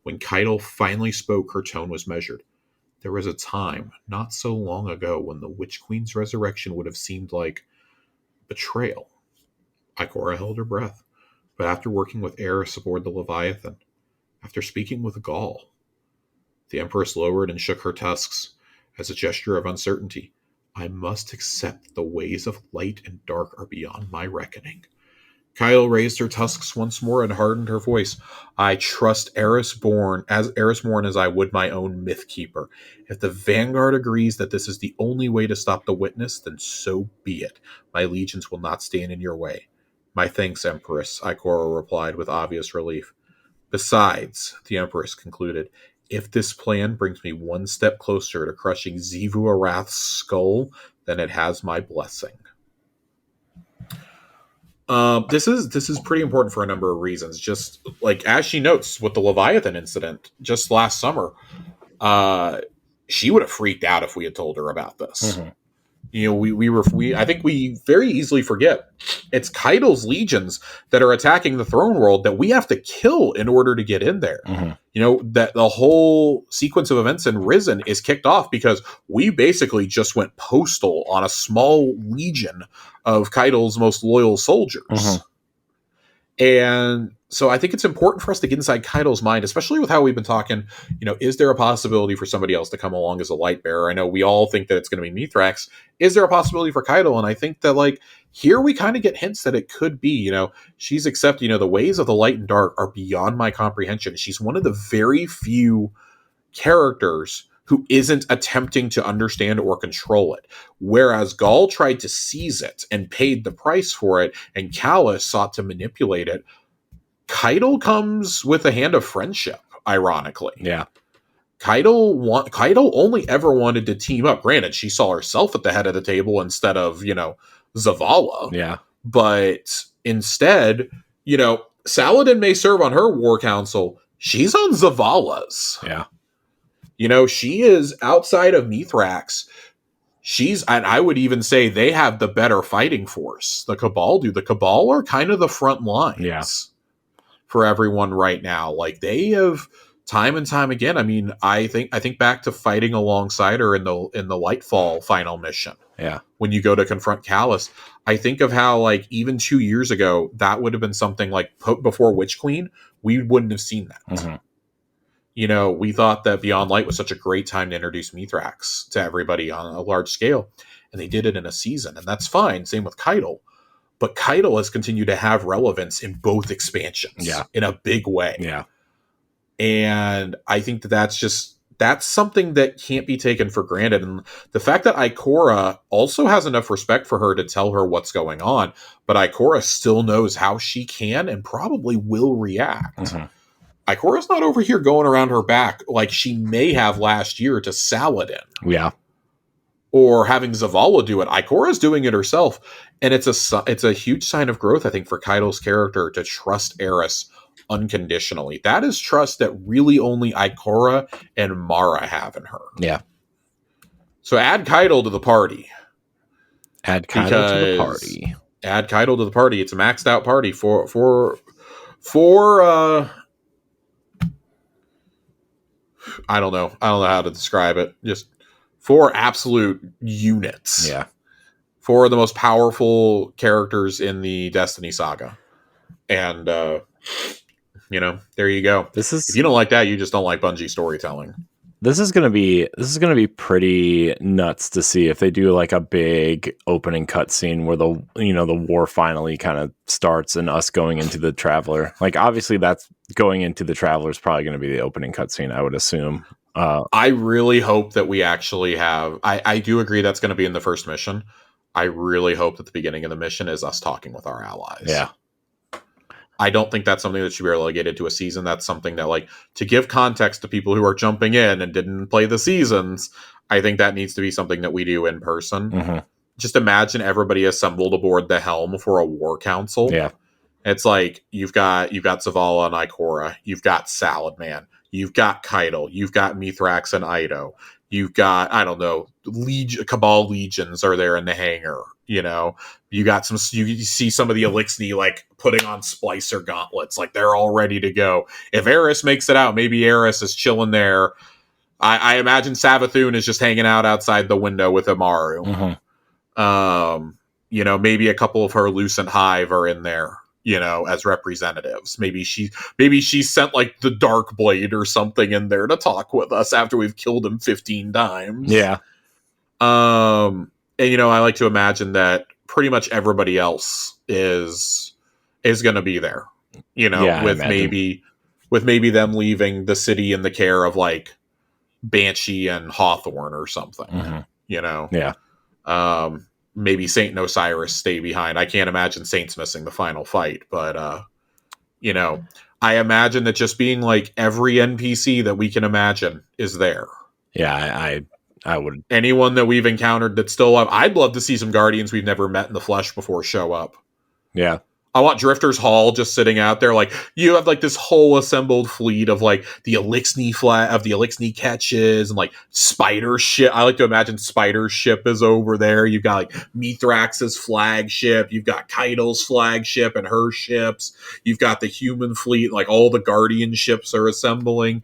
When Keitel finally spoke, her tone was measured. There was a time, not so long ago, when the Witch Queen's resurrection would have seemed like betrayal. Ikora held her breath, but after working with Eris aboard the Leviathan, after speaking with Gaul, the Empress lowered and shook her tusks as a gesture of uncertainty. I must accept the ways of light and dark are beyond my reckoning. Keitel raised her tusks once more and hardened her voice. I trust Eris Morn as I would my own Mythkeeper. If the Vanguard agrees that this is the only way to stop the Witness, then so be it. My legions will not stand in your way. My thanks, Empress, Ikora replied with obvious relief. Besides, the Empress concluded, if this plan brings me one step closer to crushing Xivu Arath's skull, then it has my blessing. This is pretty important for a number of reasons. Just like as she notes with the Leviathan incident just last summer, she would have freaked out if we had told her about this. Mm-hmm. You know, I think we very easily forget it's Keitel's legions that are attacking the throne world that we have to kill in order to get in there. Mm-hmm. You know, that the whole sequence of events in Risen is kicked off because we basically just went postal on a small legion of Keitel's most loyal soldiers. Mm-hmm. And so I think it's important for us to get inside Keitel's mind, especially with how we've been talking, you know, is there a possibility for somebody else to come along as a light bearer? I know we all think that it's going to be Mithrax. Is there a possibility for Keitel? And I think that, like, here we kind of get hints that it could be, you know, she's accepted, you know, the ways of the light and dark are beyond my comprehension. She's one of the very few characters who isn't attempting to understand or control it. Whereas Gaul tried to seize it and paid the price for it, and Callus sought to manipulate it. Keitel comes with a hand of friendship, ironically. Yeah. Keitel only ever wanted to team up. Granted, she saw herself at the head of the table instead of, you know, Zavala. Yeah. But instead, you know, Saladin may serve on her war council. She's on Zavala's. Yeah. You know, she is outside of Mithrax. And I would even say they have the better fighting force. The Cabal do. The Cabal are kind of the front lines for everyone right now. Like, they have time and time again. I mean, I think back to fighting alongside her in the Lightfall final mission. Yeah. When you go to confront Callus, I think of how, like, even 2 years ago, that would have been something like before Witch Queen, we wouldn't have seen that. Mm-hmm. You know, we thought that Beyond Light was such a great time to introduce Mithrax to everybody on a large scale, and they did it in a season, and that's fine. Same with Keitel. But Keitel has continued to have relevance in both expansions in a big way. Yeah. And I think that's that's something that can't be taken for granted. And the fact that Ikora also has enough respect for her to tell her what's going on, but Ikora still knows how she can and probably will react. Mm-hmm. Ikora's not over here going around her back like she may have last year to Saladin. Yeah. Or having Zavala do it. Ikora's doing it herself. And it's a huge sign of growth, I think, for Kaido's character to trust Eris unconditionally. That is trust that really only Ikora and Mara have in her. Yeah. So add Kaido to the party. Add Kaido to the party. Add Kaido to the party. It's a maxed out party for I don't know how to describe it. Just 4 absolute units. Yeah. 4 of the most powerful characters in the Destiny saga. And there you go. If you don't like that, you just don't like Bungie storytelling. This is gonna be pretty nuts to see if they do like a big opening cutscene where the war finally kind of starts and us going into the Traveler. Like obviously that's going into the Traveler is probably going to be the opening cutscene, I would assume. I really hope that we actually have. I do agree that's going to be in the first mission. I really hope that the beginning of the mission is us talking with our allies. Yeah. I don't think that's something that should be relegated to a season. That's something that, like, to give context to people who are jumping in and didn't play the seasons, I think that needs to be something that we do in person. Mm-hmm. Just imagine everybody assembled aboard the helm for a war council. Yeah. It's like you've got Zavala and Ikora, you've got Salad Man, you've got Kaido, you've got Mithrax and Ido, you've got, I don't know, Cabal legions are there in the hangar. You got you see some of the Elixni like putting on splicer gauntlets, like they're all ready to go. If Eris makes it out, maybe Eris is chilling there. I imagine Savathun is just hanging out outside the window with Amaru. Mm-hmm. Maybe a couple of her Lucent Hive are in there, as representatives. Maybe she sent like the Dark Blade or something in there to talk with us after we've killed him 15 times. Yeah. And I like to imagine that pretty much everybody else is going to be there. With maybe them leaving the city in the care of like Banshee and Hawthorne or something. Mm-hmm. Yeah. Maybe Saint and Osiris stay behind. I can't imagine Saint's missing the final fight, but I imagine that just being like every NPC that we can imagine is there. Yeah, I would. Anyone that we've encountered that's still alive. I'd love to see some Guardians we've never met in the flesh before show up. Yeah. I want Drifter's Hall just sitting out there. Like, you have like this whole assembled fleet of like the Elixni catches and like Spider ship. I like to imagine Spider's ship is over there. You've got like Mithrax's flagship. You've got Kaido's flagship and her ships. You've got the human fleet. Like all the Guardian ships are assembling.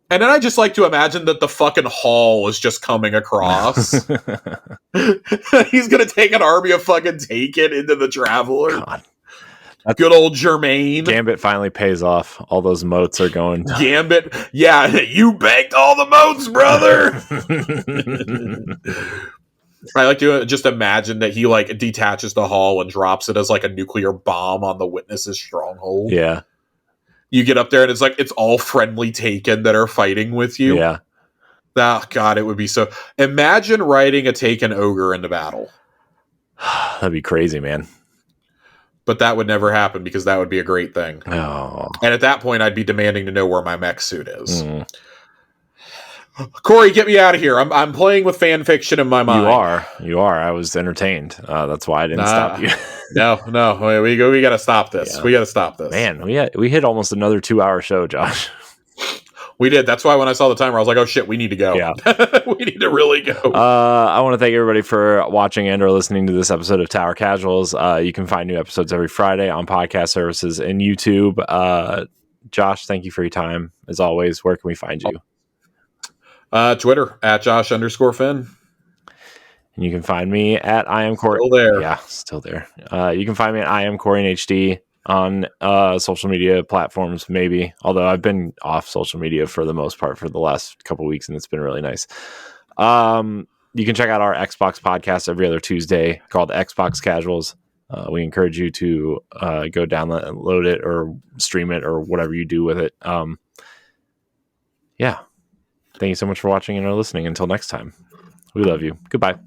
And then I just like to imagine that the fucking Hall is just coming across. He's going to take an army of fucking Taken into the Traveler. God. Good old Jermaine. Gambit finally pays off. All those moats are going. Gambit. Yeah, you banked all the moats, brother. I like to just imagine that he like detaches the Hall and drops it as like a nuclear bomb on the Witness's stronghold. Yeah. You get up there and it's like, it's all friendly Taken that are fighting with you. Yeah. Oh, God, it would be so. Imagine riding a Taken ogre into battle. That'd be crazy, man. But that would never happen because that would be a great thing. Oh. And at that point, I'd be demanding to know where my mech suit is. Corey, get me out of here. I'm playing with fan fiction in my mind. You are. I was entertained. That's why I didn't stop you. No. We got to stop this. Yeah. We got to stop this. Man, we hit almost another 2-hour show, Josh. We did. That's why when I saw the timer, I was like, oh shit, we need to go. Yeah. We need to really go. I want to thank everybody for watching and or listening to this episode of Tower Casuals. You can find new episodes every Friday on podcast services and YouTube. Josh, thank you for your time. As always, where can we find you? Twitter at Josh_Finn. And you can find me at I am Corey. Still there. Yeah, still there. You can find me at I am Corey in HD on social media platforms, maybe. Although I've been off social media for the most part for the last couple of weeks, and it's been really nice. You can check out our Xbox podcast every other Tuesday called Xbox Casuals. We encourage you to go download it or stream it or whatever you do with it. Yeah. Thank you so much for watching and or listening. Until next time, we love you. Goodbye.